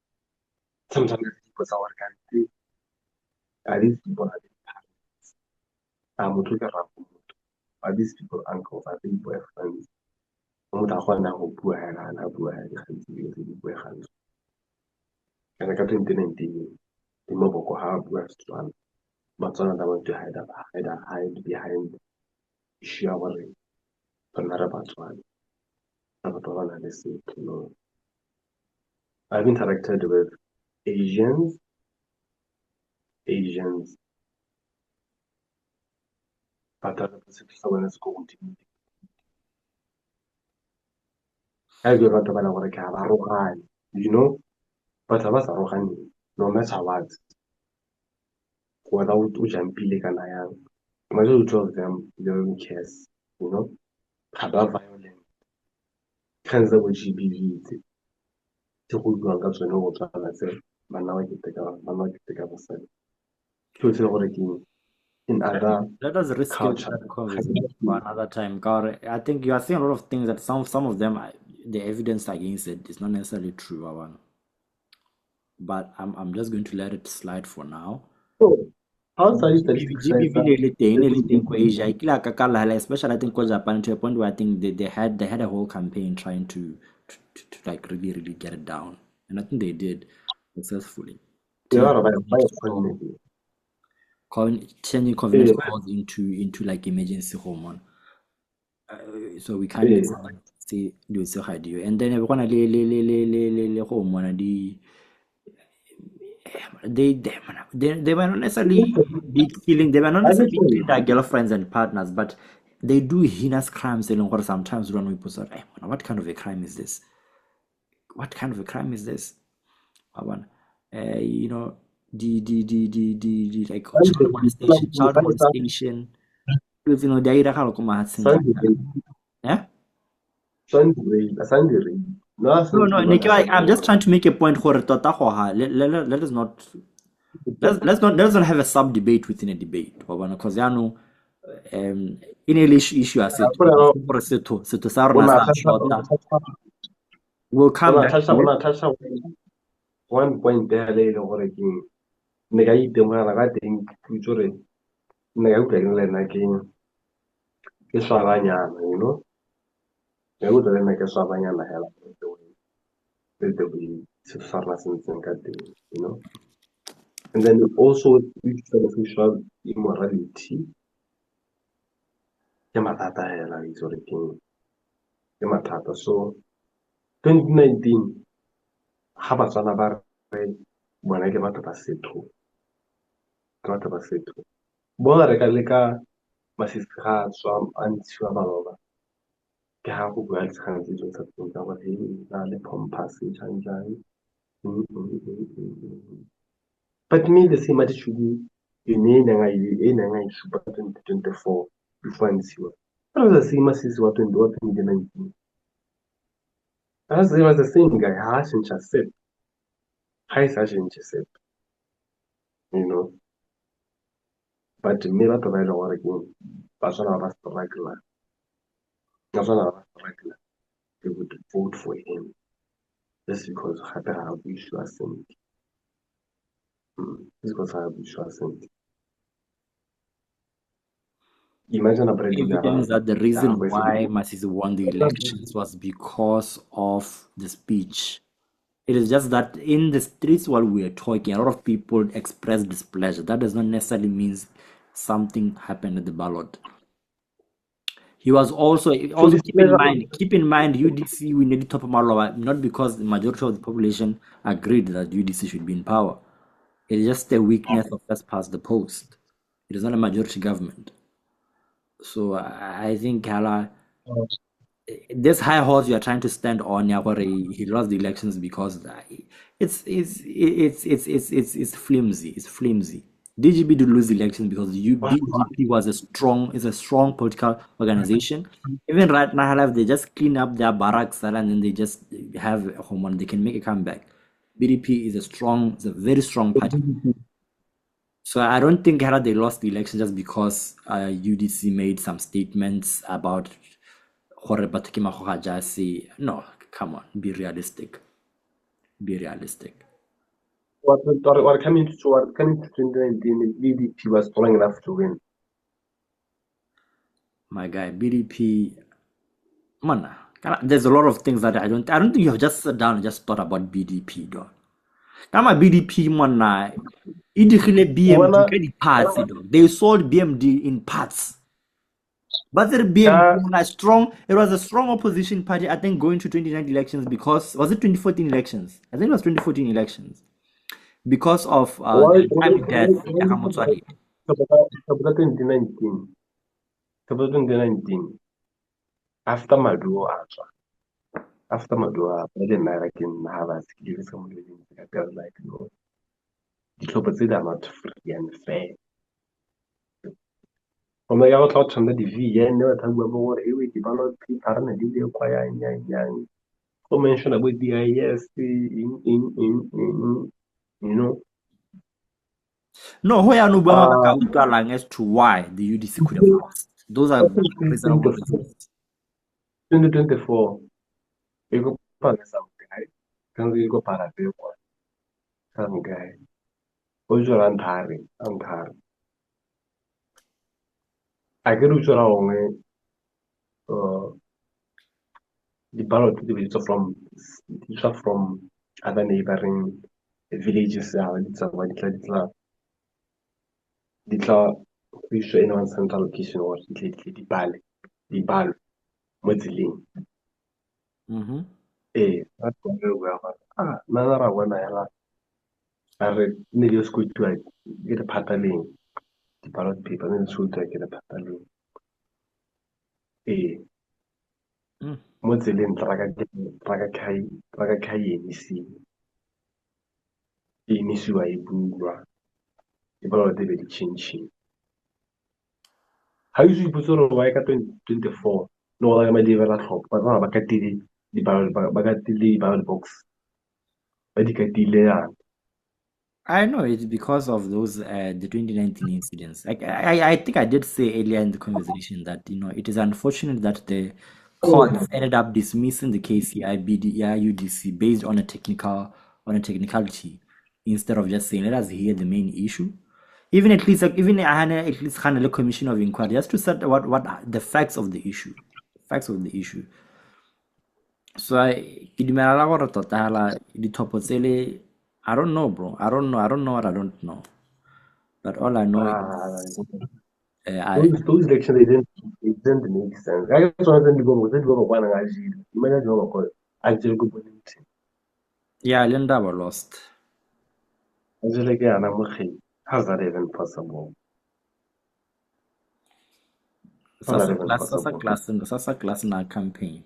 Sometimes people our country. Are these people are these people uncles? Are these boyfriends? And I got to the mobile hard restaurant. But some of them want to hide behind showering. But not about one. I've interacted with Asians, but someone is going to you know, but I was no matter what, without Ujampili and I am. Majority of them, they don't care, you know, about violent, cancer with GBV, to who you are going to know what I say, but now I get the government. To tell what again, in other Let us risk culture. that conversation for another time. Gaur. I think you are seeing a lot of things that some of them, the evidence against it is not necessarily true, Awan. But I'm just going to let it slide for now. So, how statistics says that especially I think for Japan, to a point where I think they had a whole campaign trying to like really get it down, and I think they did successfully. Changing convenience calls into like emergency home, so we can't say do so hard you, and then everyone le home one they were not necessarily be killing, they were not necessarily killing their girlfriends and partners, but they do heinous crimes or sometimes run with people. Hey, what kind of a crime is this? What kind of a crime is this? You know, the like child molestation. You know, they yeah. No, Nicky, I'm just trying to make a point for let us not let's not have a sub debate within a debate, because I know in a issue I said we'll come back. One point there later or again. Negai demana ga teng future nega utleng le again. Ke swabanyana, you know. Ke utleng ke swabanyana hela the way se sarla sentseng ka teng, you know. And then also which beneficial immorality. Ke matata hela is already ke matata. So 2019 ha Botswana ba re bona ke batho ba setho. Batho ba setho. Bona re ka leka masisi ga tswa a ntshiwa baloba ke ha go bua tshwanetse tso tsa tsona tsa gore na le pompous chanjang. But me the same attitude in nanga super 2024 before ntshiwa. That was the same masisi wa 2019. That's the same guy hasn't just said. Hasn't just said. You know. But me that provide a again. Botswana was regular. Botswana was regular. They would vote for him just because I have visual sent. Just because I have visual sent. Imagine a evidence that the reason why Masisi won the elections was because of the speech. It is just that in the streets while we are talking, a lot of people express displeasure. That does not necessarily mean something happened at the ballot. He was also keep in mind UDC we need to top Maloba, not because the majority of the population agreed that UDC should be in power. It is just a weakness of first past the post. It is not a majority government. So I think this high horse you are trying to stand on, he lost the elections because it's flimsy. It's flimsy. DGB did lose the elections because the BDP was a strong political organization. Even right now, they just clean up their barracks and then they just have a home and they can make a comeback. BDP is a very strong party. So I don't think they lost the election just because UDC made some statements about no, come on, be realistic. Be realistic. What coming to 2019, BDP was strong enough to win. My guy, BDP, man, there's a lot of things that I don't think you have just sat down and just thought about BDP, though. Now BDP, man, BMD parts, they sold BMD in parts. But there be a strong, it was a strong opposition party, I think, going to 2019 elections because, was it 2014 elections? I think it was 2014 elections because of the untimely death of Yaka Motsoaledi. Sabata 2019. Sabata 2019. After Maduo Acha. After Maduo, the American Havas give some living. I felt like, no, the clubs are not free and fair. From the outlet from the DV, never tell me what we developed people and did acquire young. So mention about the IS in you know. No, Hoya no Bama as to why the UDC could have lost. Those are reasonable reasons. 2024, we go para some guy. Can we go para some guy? Ujura Antari. I get Ujura on the ballot is from other neighboring villages. Ditla reach in one central location or the Bal, Mozilin. That's where Nara when I read Nilo School to get a pataling. The ballot paper and school to get a pataling. Mozilin Traga Kai, Inisiwa Ibura. The ballot David Chin. How you put on Waka 2024? No, I might develop hope, but not Bakati, the ballot box. I know it's because of those the 2019 incidents. Like I think I did say earlier in the conversation that it is unfortunate that the courts ended up dismissing the KCI UDC based on a technicality instead of just saying let us hear the main issue. Even at least a commission of inquiry just to set what the facts of the issue. So I I don't know, bro. I don't know what I don't know. But all I know is those elections it didn't make sense. I just wanted to go with one and you might not know Angel Gubernity. yeah, Linda were lost. Angela again, I'm okay. How's that even possible? Sasa class in our campaign.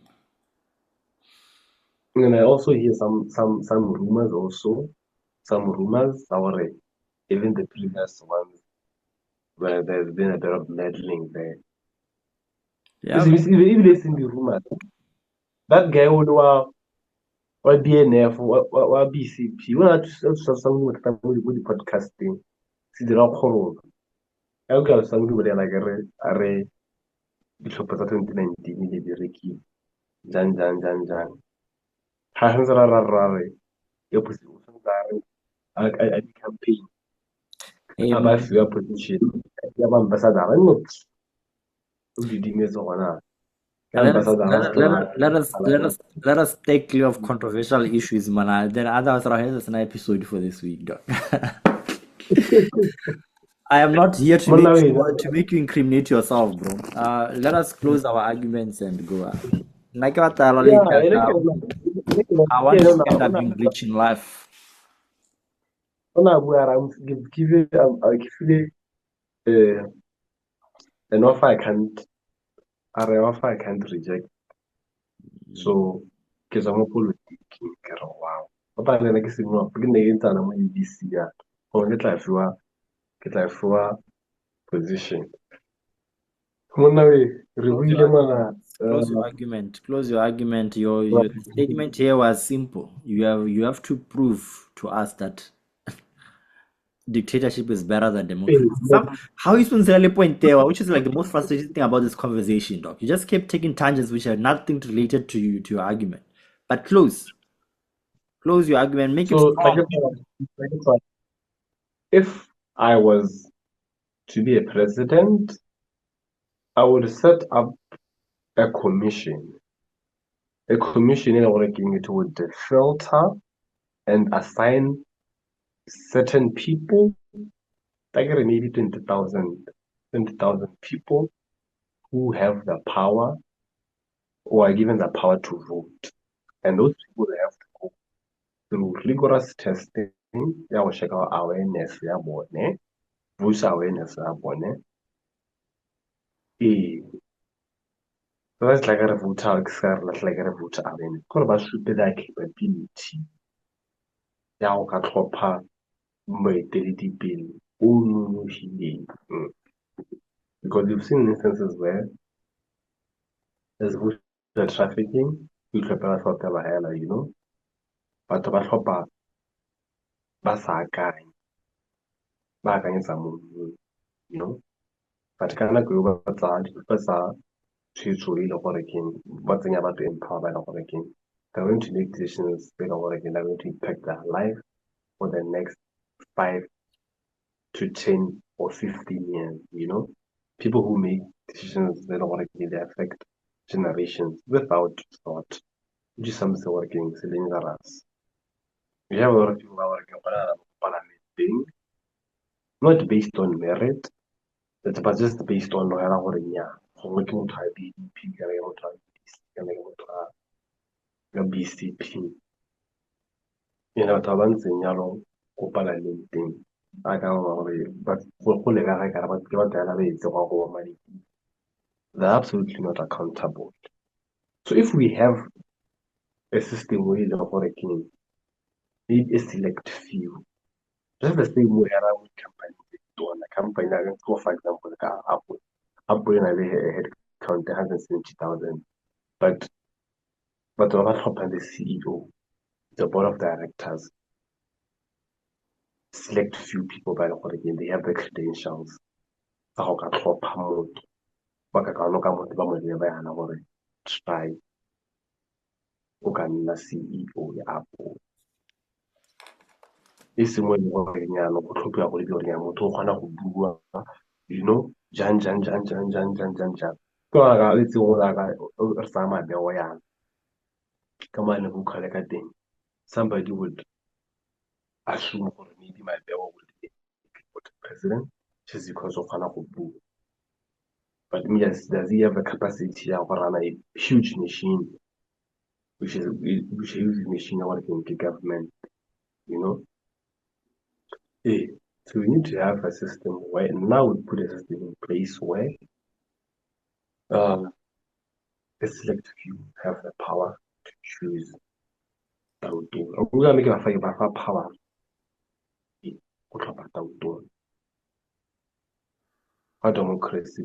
And I also hear some rumors also. Some rumors our even the previous ones where there's been a bit of meddling there. Yeah. Even listen to the rumors. That guy would what BNF, what BCP, what something with the podcasting. See the rock horror. I got something with like a Bishop 2019, maybe Ricky, Jan. Hanzararare, your position, I campaign. About your position, your ambassador, I'm not. Who did you miss on? Let us take clear of controversial issues, man. Then otherwise, that's an episode for this week, dog. I am not here to make you incriminate yourself, bro. Let us close our arguments and go. I want to end up being rich in life. Give you an offer I can't reject. So, because I'm a politician, wow. But then I guess I'm not beginning to enter on this year. Or get like for position. Close your argument. Your statement here was simple. You have to prove to us that dictatorship is better than democracy. How you supposed to point there, which is like the most frustrating thing about this conversation, dog. You just kept taking tangents which are nothing related to your argument. But close your argument, make it strong. If I was to be a president, I would set up a commission. A commission in working it would filter and assign certain people, like maybe 20,000 people who have the power or are given the power to vote. And those people have to go through rigorous testing, ya go check out awareness ya bone, boost awareness ya bone. So that's like a voter, that's like a voter awareness. Because ba should that capability ya go ka tlhopha moeteledipele o nonofileng. Because you've seen instances where there's voter trafficking, you tlhopela tlhopha ba hela, you know, batho ba tlhopha ba sa akanye, ba akanyetsa mongwe, you know, but ka nako eo ba tsa tshwetso e le gore keng ba tsenya batho empower ba e le gore keng they're going to make decisions they are going to impact their life for the next 5 to 10 or 15 years, you know. People who make decisions they don't want to they affect generations without thought, which is something working dangerous. We have a lot of people who are working on parliament thing, not based on merit, but just based on gongwe ke motho a BDP ka ke motho a BCP. Batho ba ba ntseng jalo ko palamenteng a ka gore go le ka ga ke batho yana ba etse go go madi. They're absolutely not accountable. So if we have a system where le gore ke maybe a select few, just the same way around company for example ka Apple na le head count 170,000, but ba tlhopha the CEO, the board of directors, select few people by the they have the credentials tsa go ka tlhopha motho ba ka kano ka motho ba mo le ba yana gore try o ka nna CEO ya Apple. E seng mo le gore nyano go tlhophiwa go le gore nyano motho o kgona go bua, you know, jang ka ga le tseng gore ga re sa mabeo yana ka mane go khale ka teng. Somebody would assume gore maybe my beo will be the president just because of Hanakubu. But yes, does he have a capacity to run a huge machine, which is a huge machine working in government, you know? So we need to have a system where now we put a system in place where the select few have the power to choose. We're gonna make a fight about power. Our democracy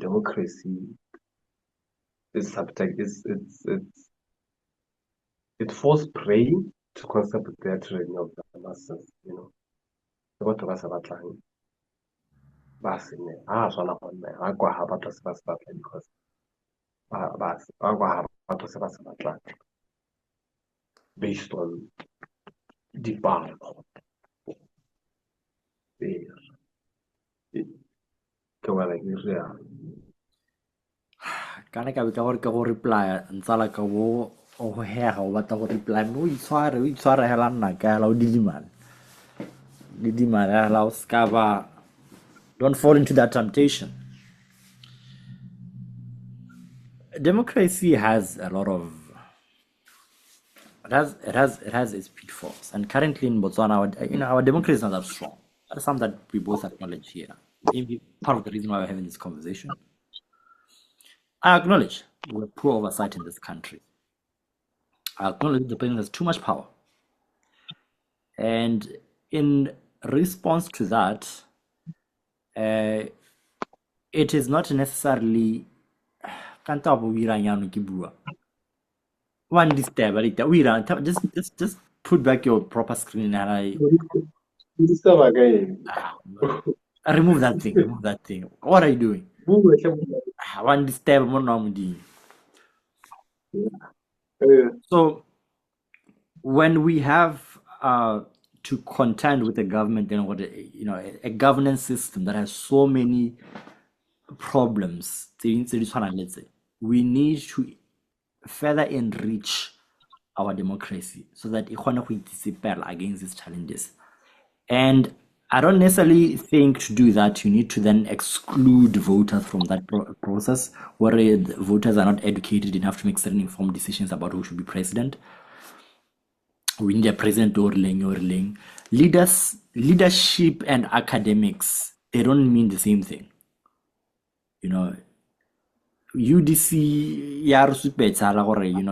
is subject it falls prey to concept the training of the masses, you know. What of us are trying basine swana gonna ga kwa ha batho se ba se batla because ba kwa ha batho se ba se batla based on dipalo. Ke wa like real kana ka bitla gore ke go reply ntsala ka bo o hega o batla go reply mo itshware hela nna ka la o didimana la o skaba. Don't fall into that temptation. Democracy has a lot of it has its pitfalls, and currently in Botswana, our democracy is not that strong. That's something that we both acknowledge here. Maybe part of the reason why we're having this conversation. I acknowledge we're poor oversight in this country. I acknowledge the president has too much power, and in response to that, it is not necessarily one disturb just put back your proper screen and I remove that thing. What are you doing? One disturb so when we have to contend with a government and a governance system that has so many problems, let's say, we need to further enrich our democracy so that it can participate against these challenges. And I don't necessarily think to do that you need to then exclude voters from that process, where the voters are not educated enough to make certain informed decisions about who should be president. We need a president or ling. Leadership and academics, they don't mean the same thing. You know, UDC,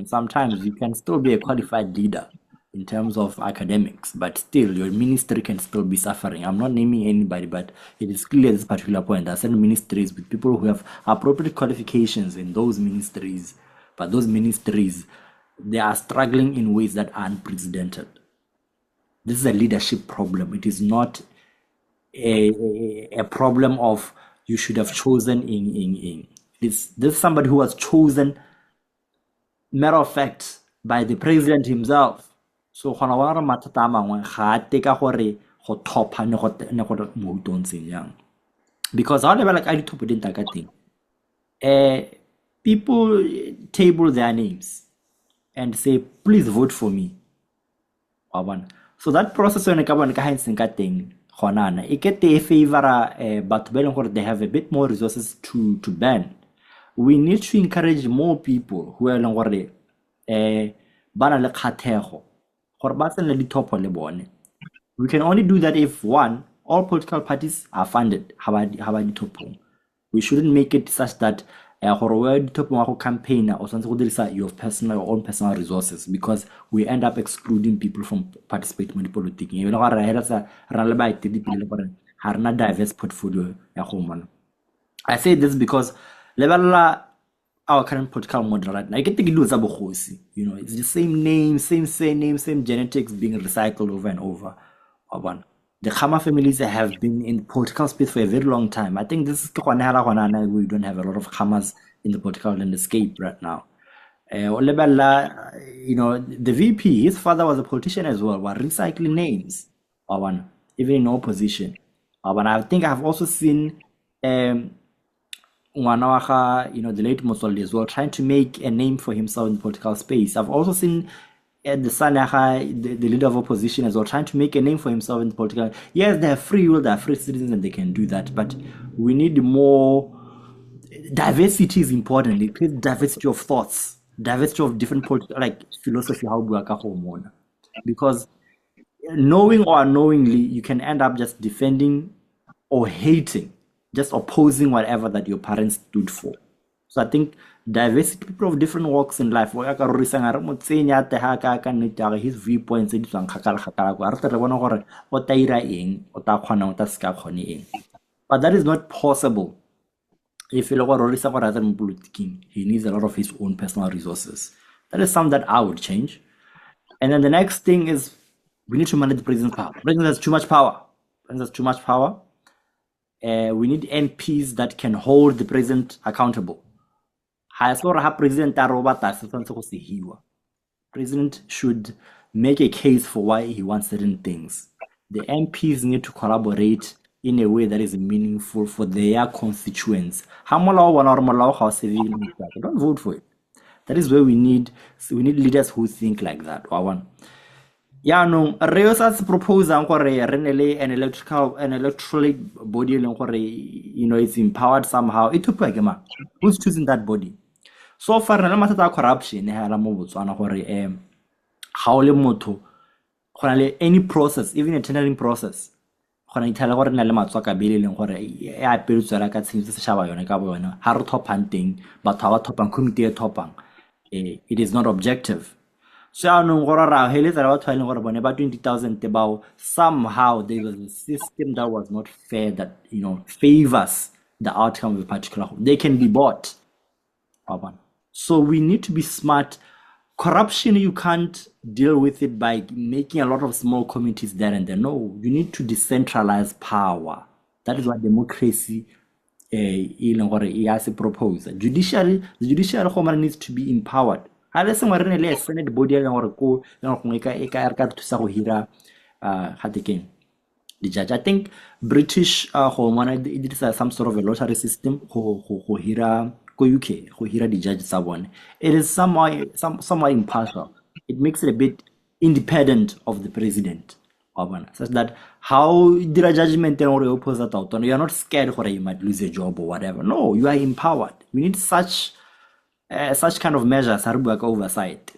sometimes you can still be a qualified leader in terms of academics, but still your ministry can still be suffering. I'm not naming anybody, but it is clear at this particular point there are certain ministries with people who have appropriate qualifications in those ministries, but those ministries, they are struggling in ways that are unprecedented. This is a leadership problem. It is not a problem of you should have chosen in. This is somebody who was chosen, matter of fact, by the president himself. So because however, like I top thing, people table their names and say, please vote for me. So that process when it get the favor, but they have a bit more resources to ban. We need to encourage more people who are we can only do that if one, all political parties are funded. We shouldn't make it such that campaign or your own personal resources, because we end up excluding people from participating in politics. Even diverse portfolio. I say this because our current political model right now, it's the same name, same surname, same genetics being recycled over and over. The Khama families have been in the political space for a very long time. I think this is we don't have a lot of Khamas in the political landscape right now. The VP, his father was a politician as well, were recycling names, even in opposition. I think I've also seen the late Mussolini as well, trying to make a name for himself in the political space. I've also seen the Sanaha, the leader of opposition as well, trying to make a name for himself in the political. Yes, they have free will, they are free citizens, and they can do that. But we need more diversity. Is important. It creates diversity of thoughts, diversity of different political, like philosophy. How do I hormone? Because knowing or unknowingly, you can end up just defending or hating, just opposing whatever that your parents stood for. So I think diversity, people of different walks in life, his viewpoints, but that is not possible if he needs a lot of his own personal resources. That is something that I would change. And then the next thing is we need to manage the president's power. The president has too much power. We need MPs that can hold the president accountable. President should make a case for why he wants certain things. The MPs need to collaborate in a way that is meaningful for their constituents. Don't vote for it. That is where we need leaders who think like that. Yeah, no. Reosas propose an electoral body, it's empowered somehow. Who's choosing that body? So far, corruption, any process, even a tendering process. It is not objective. So about 20,000 somehow there was a system that was not fair, that favors the outcome of a particular. They can be bought. So we need to be smart. Corruption, you can't deal with it by making a lot of small committees there and there. No, you need to decentralize power. That is what democracy proposed. The judiciary needs to be empowered. The Senate body the judge. I think British it is some sort of a lottery system UK the judge someone. It is somewhat impartial. It makes it a bit independent of the president, such that how did a judgment or opposite out? You're not scared or you might lose your job or whatever. No, you are empowered. We need such kind of measures oversight.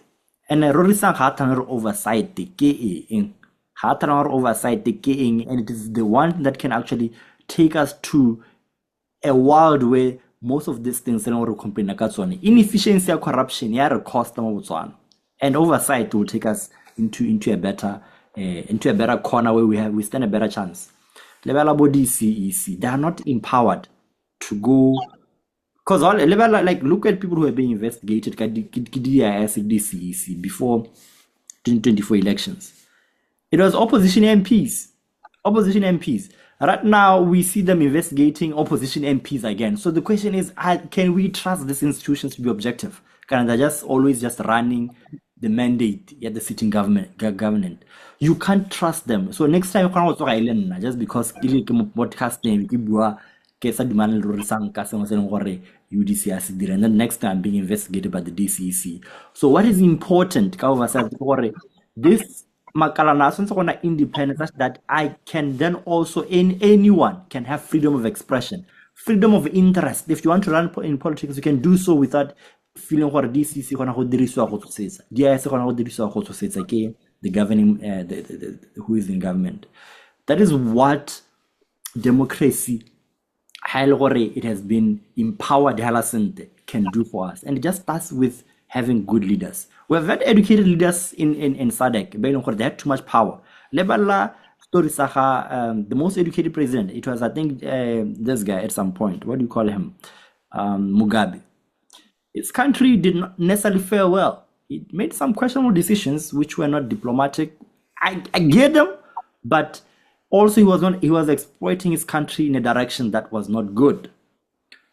And Rorisang Hatan oversight the KE Hatan oversight the KE, and it is the one that can actually take us to a world where most of these things are complain inefficiency or corruption, yeah, cost and oversight will take us into a better corner where we stand a better chance. Level about DCEC, they are not empowered to go because all level like look at people who are being investigated DCEC before 2024 elections. It was opposition MPs. Right now, we see them investigating opposition MPs again. So the question is, can we trust these institutions to be objective? Can they just always just running the mandate at the sitting government? You can't trust them. So next time, just because podcast name, UDC, and then next time being investigated by the DCEC. So what is important, this Makalana independence that I can then also anyone can have freedom of expression, freedom of interest. If you want to run in politics, you can do so without feeling what DCC the governing who is in government. That is what democracy it has been empowered can do for us, and it just starts with having good leaders. We have had educated leaders in SADC. They had too much power. Lebala story the most educated president. It was, I think, this guy at some point. What do you call him? Mugabe. His country did not necessarily fare well. It made some questionable decisions which were not diplomatic. I get them, but also he was exploiting his country in a direction that was not good.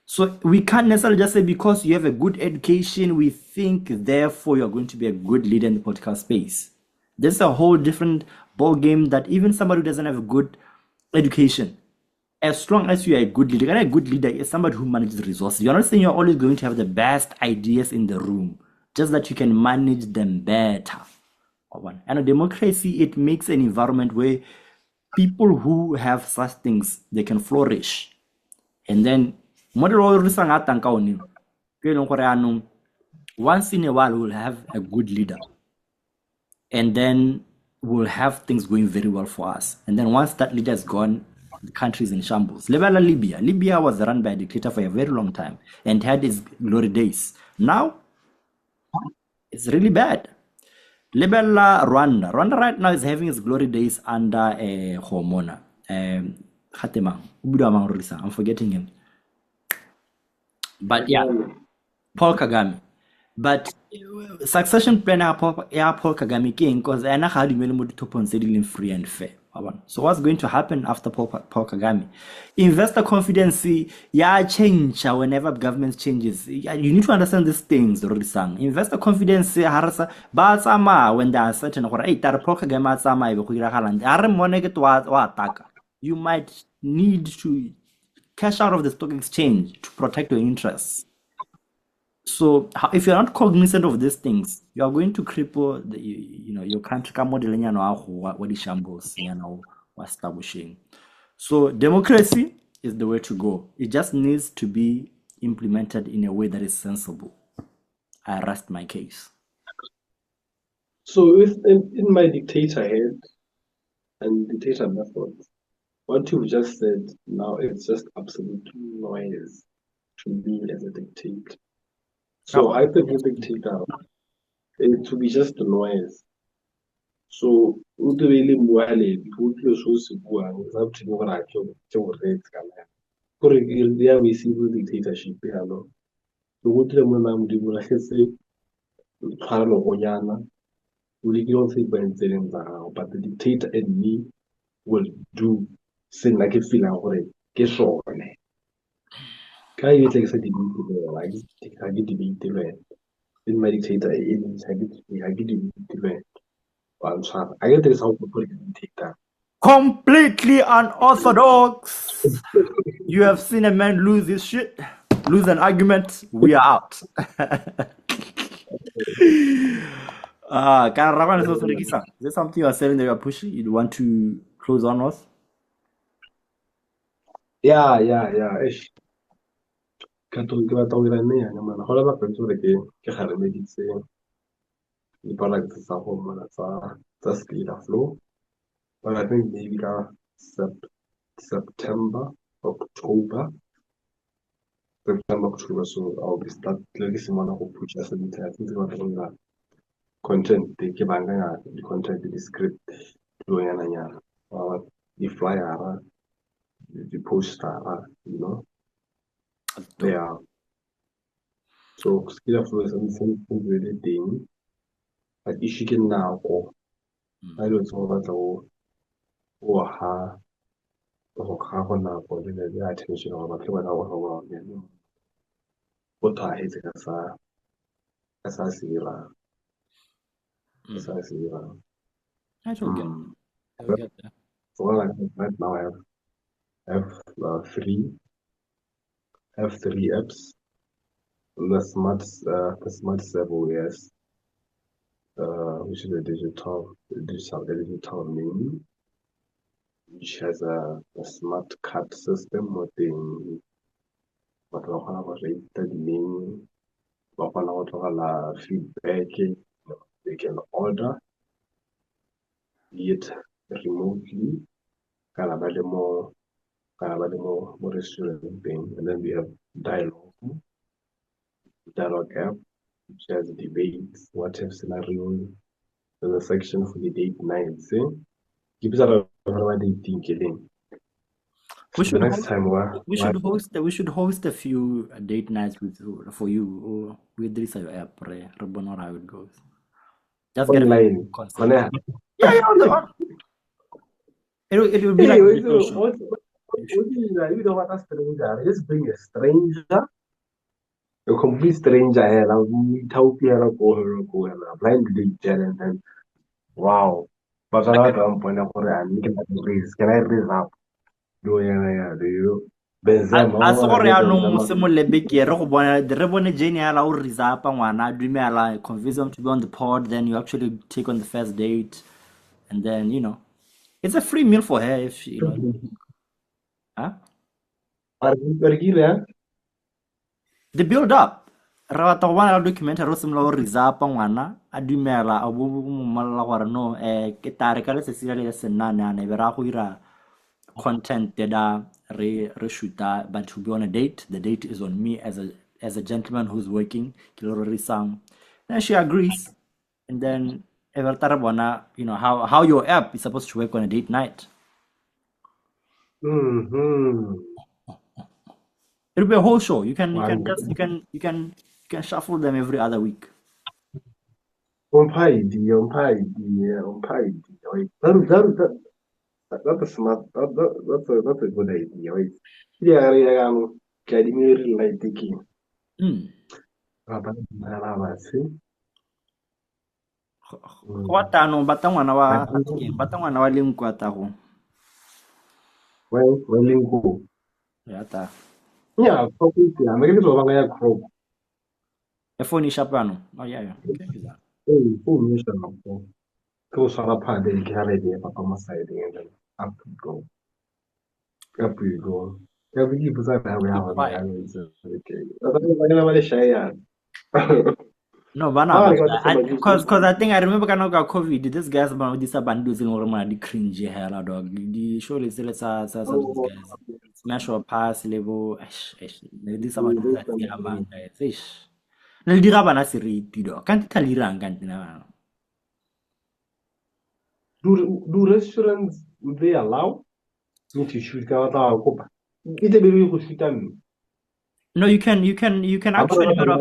So we can't necessarily just say because you have a good education, we think therefore you're going to be a good leader in the political space. This is a whole different ball game that even somebody who doesn't have a good education, as long as you are a good leader, and a good leader is somebody who manages resources. You're not saying you're always going to have the best ideas in the room, just that you can manage them better. And a democracy, it makes an environment where people who have such things, they can flourish. And then once in a while we'll have a good leader, and then we'll have things going very well for us. And then once that leader is gone, the country is in shambles. Libya was run by a dictator for a very long time and had its glory days. Now it's really bad. Rwanda right now is having its glory days under a Hormona. I'm forgetting him. But yeah, Paul Kagame. But succession plan Paul Kagame king because I know how to make it free and fair. So what's going to happen after Paul Kagame? Investor confidence, change whenever government changes. You need to understand these things, Rodisang. Investor confidence, when they are certain, you might need to cash out of the stock exchange to protect your interests. So if you're not cognizant of these things, you are going to cripple your country what shambles establishing. So democracy is the way to go. It just needs to be implemented in a way that is sensible. I rest my case. So if in my dictator head and dictator methods, what you just said now, it's just absolute noise to me as a dictator. So I think the dictator, it to be just a noise. So really there we see the dictatorship. So what the man do like say but the dictator and me will do sin like a feel out get so can you take a like I get to be the in my dictator in I get to be the I get this how to put it in dictator. Completely unorthodox. You have seen a man lose his shit, lose an argument, we are out. Is there something you are selling that you are pushing? You want to Close on us. Yeah. Eish. Ke batla go dira nne yana mana. Go le bapetse gore ke galemeditse di-products tsa go mana tsa Speeder Flow. But I think maybe ka September, October, so I'll be start like simana go push as the I think about the content ke banga the content the script lo yana nyana the flyer the poster you know yeah so Speeder Flow is something really thing but issue ke nako I don't know about o ha go ga go nako le the attention go ba ke bana go go o tshwaetse ka sa se dirang sa se dirang I shall get. I'll get there. so like right now I have three apps the smart servo yes which is a digital menu which has a smart card system within but we have a rated menu we have a feedback they can order it remotely kind of more restaurant thing and then we have dialogue app which has debates what if scenarios there's a section for the date nights keeps out of dating killing We should next host, time we should host a few date nights for you or with this app, re bona how it goes. Just get online Yeah, on the on. It will be like a video show. you know what a stranger just bring a stranger a complete stranger here I'll help you go blind date and then wow but I don't point out for can I raise up do you A se gore yaanong se mo lebeke re go bona re bone Jane ya la o rizapa ngwana a dumela convince him to be on the pod then you actually take on the first date and then you know it's a free meal for her if she you know huh the build up re batla go bona la documentary o simla o rizapa ngwana a dumela a bo mo mmalla gore no ke tare ka le se sila le senana ne be ra go ira content that re shoota but to be on a date the date is on me as a gentleman who's working and she agrees and then you know how your app is supposed to work on a date night. It'll be a whole show. You can shuffle them every other week. That's a smart. That's a good idea. Wait. Yeah, Vladimir like thinking. Kwatano batangwana wa leng kwata go. Well, lingo. Ya ta. Yeah, copy. I'm going to go ya crop. E phone shapano. Oh yeah. Okay, that. Hey, full mission of go sort of part the carry papa side and then up you go. Up you go. Every people say that we have okay. No, but no, because I think I remember kind of got COVID. This guys about this abandons in all my cringe hell dog. The show is still sa these guys. Smash or pass level. This about that man fish. Nel dira bana seriti do. Can't tell you can't na. Do restaurants would they allow me to shoot out? It's a baby who shoot them. No, you can actually matter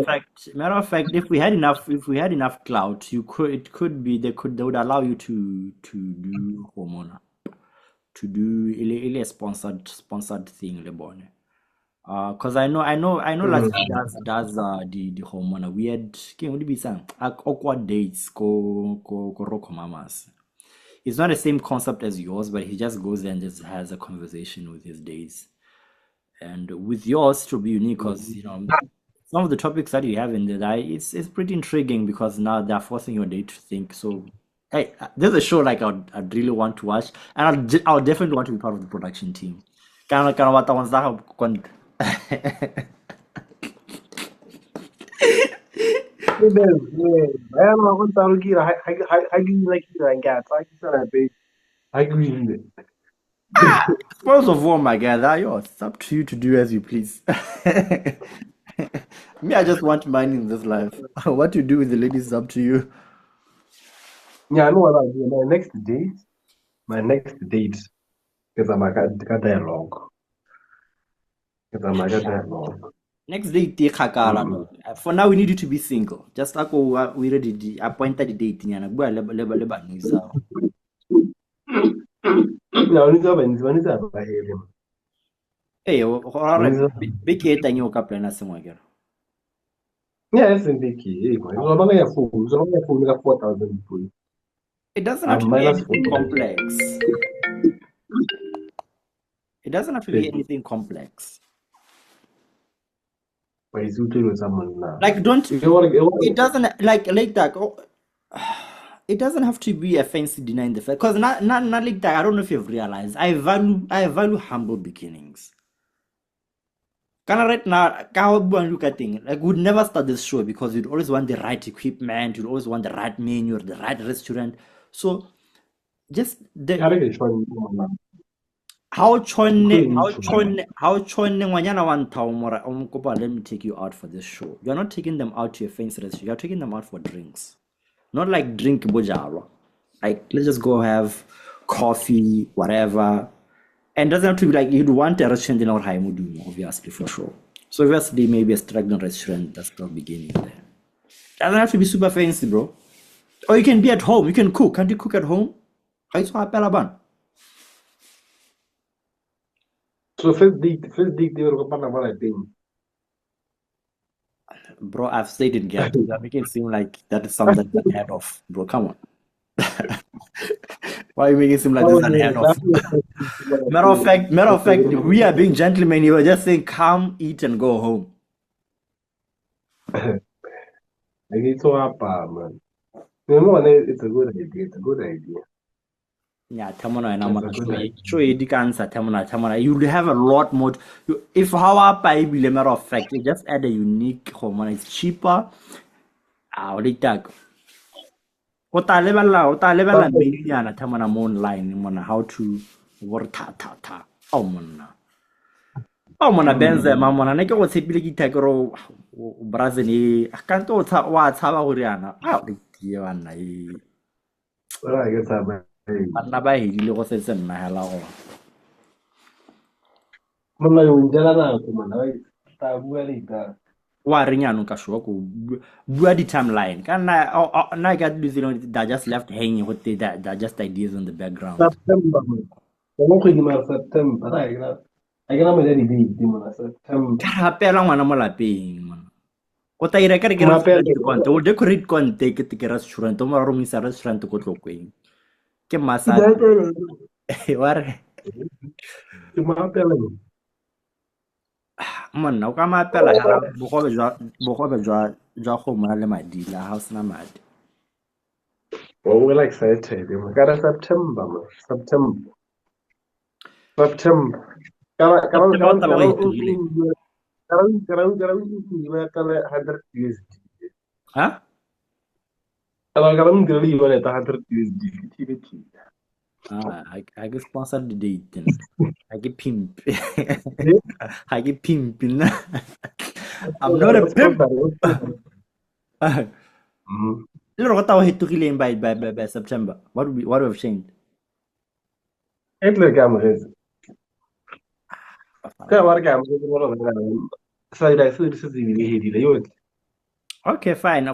of fact if we had enough clout it could be they would allow you to do hormona to do a sponsored thing lebone because I know last does the hormona weird can would be some awkward dates go roko mamas. It's not the same concept as yours but he just goes there and just has a conversation with his dates. And with yours to be unique because you know some of the topics that you have in there it's pretty intriguing because now they're forcing your date to think so Hey, there's a show like I'd really want to watch, and I'll definitely want to be part of the production team. Kind of what I want to Bayan ako taro kira hagi like kira gat like sana be hagi First of all, my guy, that yo, it's up to you to do as you please. Me, I just want money in this life. What you do with the ladies is up to you. Yeah, I know what I'll do. My next date, because I'm a dialogue. Because I'm a dialogue. Next day, take Hakala. For now, we need you to be single. Just like we already appointed the date. News. Yeah, only the when is that by him? Hey, When is that? big eight and you couple and some again. Yeah, it's in the key. It's only a fool. It's only a fool. 4,000 people. It doesn't have I'm to be minus anything 4. complex. It doesn't have to be anything complex. But he's shooting with someone now. Like, don't. You know what? It doesn't like that. It doesn't have to be a fancy denying the fact. Because not like that. I don't know if you've realized. I value humble beginnings. Kind of right now, how look at things. Like, we'd never start this show because you'd always want the right equipment. You'd always want the right menu or the right restaurant. So, just the. I think it's fun. How chone ngwanyana wa ntaomora omkopa, let me take you out for this show. You're not taking them out to your fancy restaurant. You're taking them out for drinks. Not like drink bojaro. Like, let's just go have coffee, whatever. And it doesn't have to be like you'd want a restaurant in our Haimudu, obviously, for sure. So obviously maybe a Stragnon restaurant that's not beginning there. Doesn't have to be super fancy, bro. Or you can be at home. You can cook. Can't you cook at home? So first date, they were going to I think. Bro, I've said it again. You're making it seem like that is something that's unheard of. Bro, come on. Why are you making it seem like this is unheard of? Matter of fact, we are being gentlemen. You were just saying, come, eat, and go home. I need to up, man. You know, it's a good idea. It's a good idea. Yeah, Tamana and Amana. Show you the answer, Tamana. You'll have a lot more. If how up, I be matter of fact, you just add a unique hormone. It's cheaper. What it take? What I level million Tamana online, how to work ta. Oh, man. Oh, mana Benzema, mana neke o tshepile ke Itagoro Brazil. I can't go to what's how Oriana. How the Tiana. Well, I guess I'm. Banna ba hedile go setse nna hela go. Mama yo njela na ko mana wa ta bua le ta. Wa re nyano ka shwa ko bua di timeline. Ka na ga that just left hanging with that just ideas on the background. September. Mo go di ma September. I get me ready di mo September. Ka pela ngwana mo lapeng man. O ta ira ka re ke restaurant. O decorate konte ke restaurant. O mo romisa restaurant ko tlokweng. Ke masaka. Wa re Ke ma pela. Monna o ka maapela ya bogobe jwa go mona le madi la ha o sena madi. Well, we're like excited. We got a September, man. September. Huh? I get sponsored the date then. I get pimp. I get pimp. I'm not a pimp. Look what I hit to kill by September. What would have changed? Okay, fine.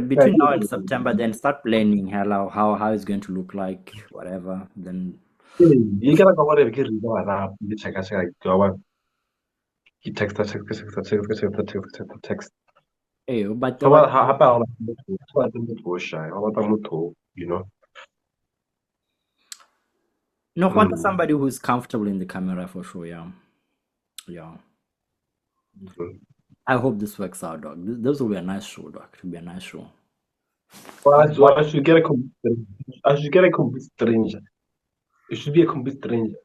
Between now and September, then start planning how it's going to look like, whatever. Then you gotta go whatever you check text. Hey, but How about you know? No, what somebody who's comfortable in the camera for sure, yeah. I hope this works out, dog. This will be a nice show, dog. It will be a nice show. I should get a complete stranger. It should be a complete stranger.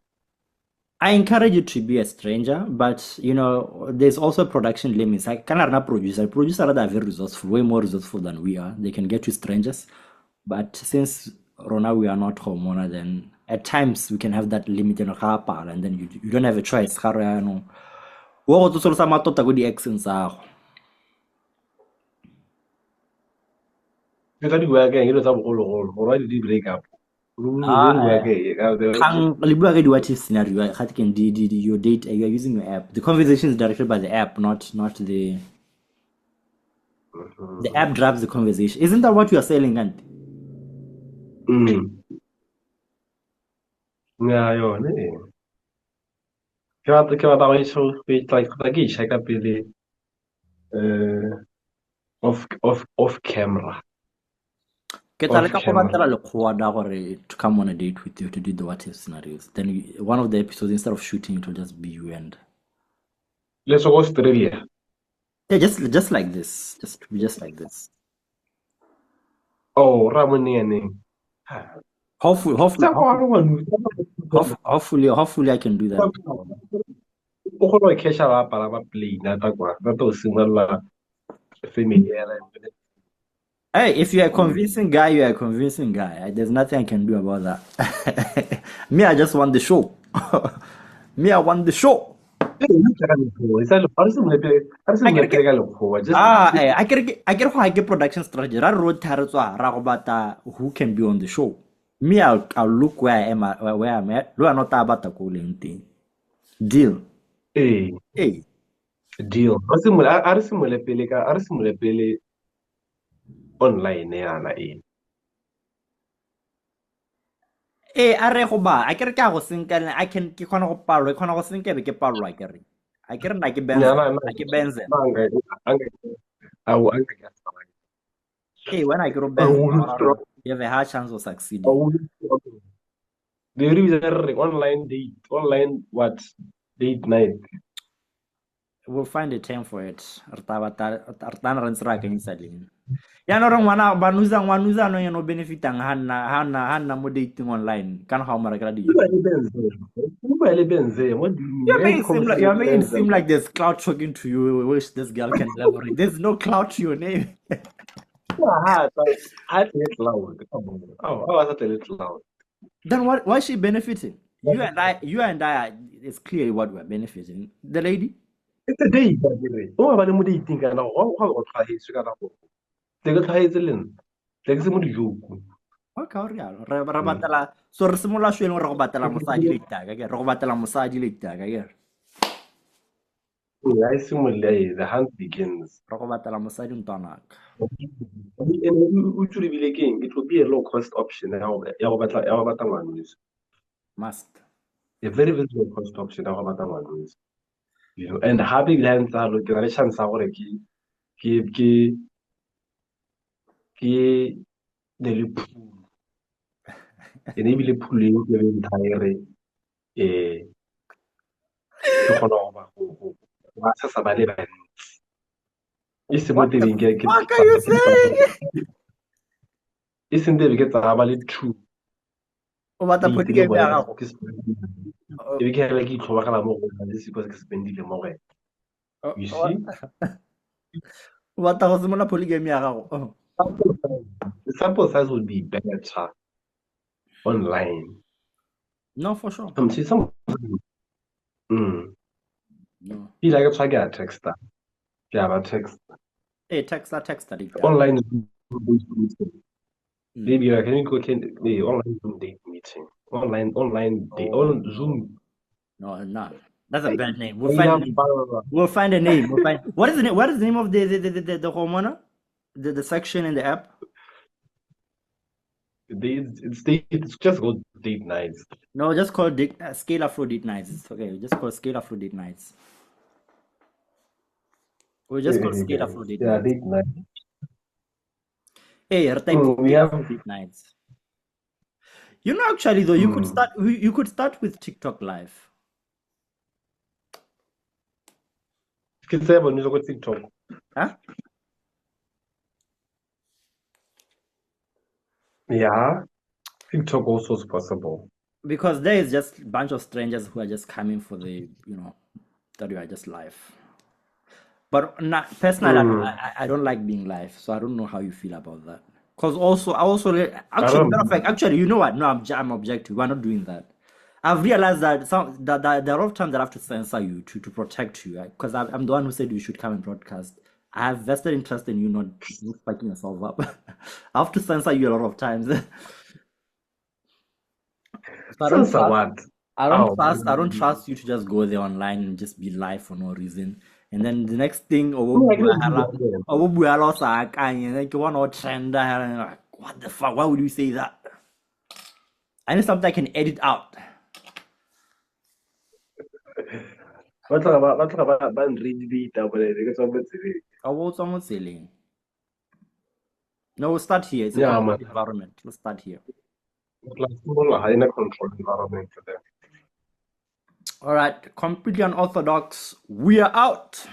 I encourage you to be a stranger, but there's also production limits. I cannot producer. Producers are very resourceful, way more resourceful than we are. They can get to strangers. But since Rona, we are not hormonal, then at times we can have that limit in and then you don't have a choice. Wo go tsosolosa matota go di-accents tsago. Ke tla di bua ke eng tsa bogologolo gore di break up. Kgang le bua ka di-what if scenario. Ga ke your date, you are using your app. The conversation is directed by the app, not the app drives the conversation. Isn't that what you are selling, Andy? Yeah, yone ke batla go e check-a pele off camera. Ke tla leka go batlela lekgowa la gore to come on a date with you to do the what if scenarios. Then one of the episodes, instead of shooting, it will just be you and Let's go Australia. yeah, just like this, just like this. Oh, Ramonene. Hopefully, I can do that. O kgona go catch-a ba palama plane ata kwa ba tlo simolola family ya Hey, if you're a convincing guy, you're a convincing guy. There's nothing I can do about that. Me, I just want the show. Me, I want the show. I get how I get production strategy. Ra road taretswa ra go bata who can be on the show. Me, I'll look where I am, where I'm at. Lo not about the calling thing. Deal. Hey, deal. A re simole pele online yana e. A re go ba. I ke go sinka I can ke khona go palo, khona go sinka be ke palo I ke re na ke benze. Hey, when I grow benze, you have a high chance of succeeding. The reason online date, online what? Date night. We'll find a term for it. Ya no re ngwana ba nuza no benefitang hanna mo dating online kana how mara kala di. You're making it seem like there's clout talking to you, which this girl can elaborate. There's no clout to your name. I had a little loud. I was a little loud. Then why is she benefiting? You and I, it's clear what we're benefiting. The lady? It's a day, by the way. Oh, but I'm dating and how try his sugar. They got high zillion. Take some of you. Okay, re batela so re simola shwele re go batela mosadi le taga ke re go batela mosadi le taga ke re I simulate the hunt begins. re go batela mosadi ntwanaka. It will be a low cost option. Must. A very, very low cost option. And happy lands are looking at a chance ke the Liverpool. And even Liverpool is the entire What the fuck are you saying? Isn't there get a two? O batla polygamy ya gago. You can like it for this because expended more. You see? O batla go simola polygamy ya gago. The sample size would be better online. No, for sure. See some. No. You like try get a text. Yeah, a text. Hey, text that. Online. Maybe I can go the online Zoom date meeting. Online date on Zoom. No. That's a bad name. We'll find a name. What is the name? What is the name of the homeowner? The section in the app? It's just called date nights. No, just call Scale Afro Date Nights. It's okay. Just call Scale Afro Date Nights. We'll just call Scale Afro Date Nights. Date night. Hey, we have Date Nights. Actually though, you could start with TikTok Live. TikTok. Huh? Yeah, TikTok also is possible. Because there is just a bunch of strangers who are just coming for the, that you are just live. But not, personally, I don't like being live, so I don't know how you feel about that. Because actually, matter of fact, actually, you know what? No, I'm objective. We're not doing that. I've realized that that there are a lot of times that I have to censor you to protect you, because I'm the one who said you should come and broadcast. I have vested interest in you not spiking yourself up. I have to censor you a lot of times. So I don't Censor trust. what? I don't Oh, trust. I don't trust you to just go there online and just be live for no reason. And then the next thing, I can do that then. and then you want to trend. And like, what the fuck? Why would you say that? I need something I can edit out. Ba tla ba nread data but ke tswa botsele. What's almost selling? No, we'll start here. It's a Yeah, controlled man. environment. Let's start here. In a controlled environment for them. All right, completely unorthodox. We are out.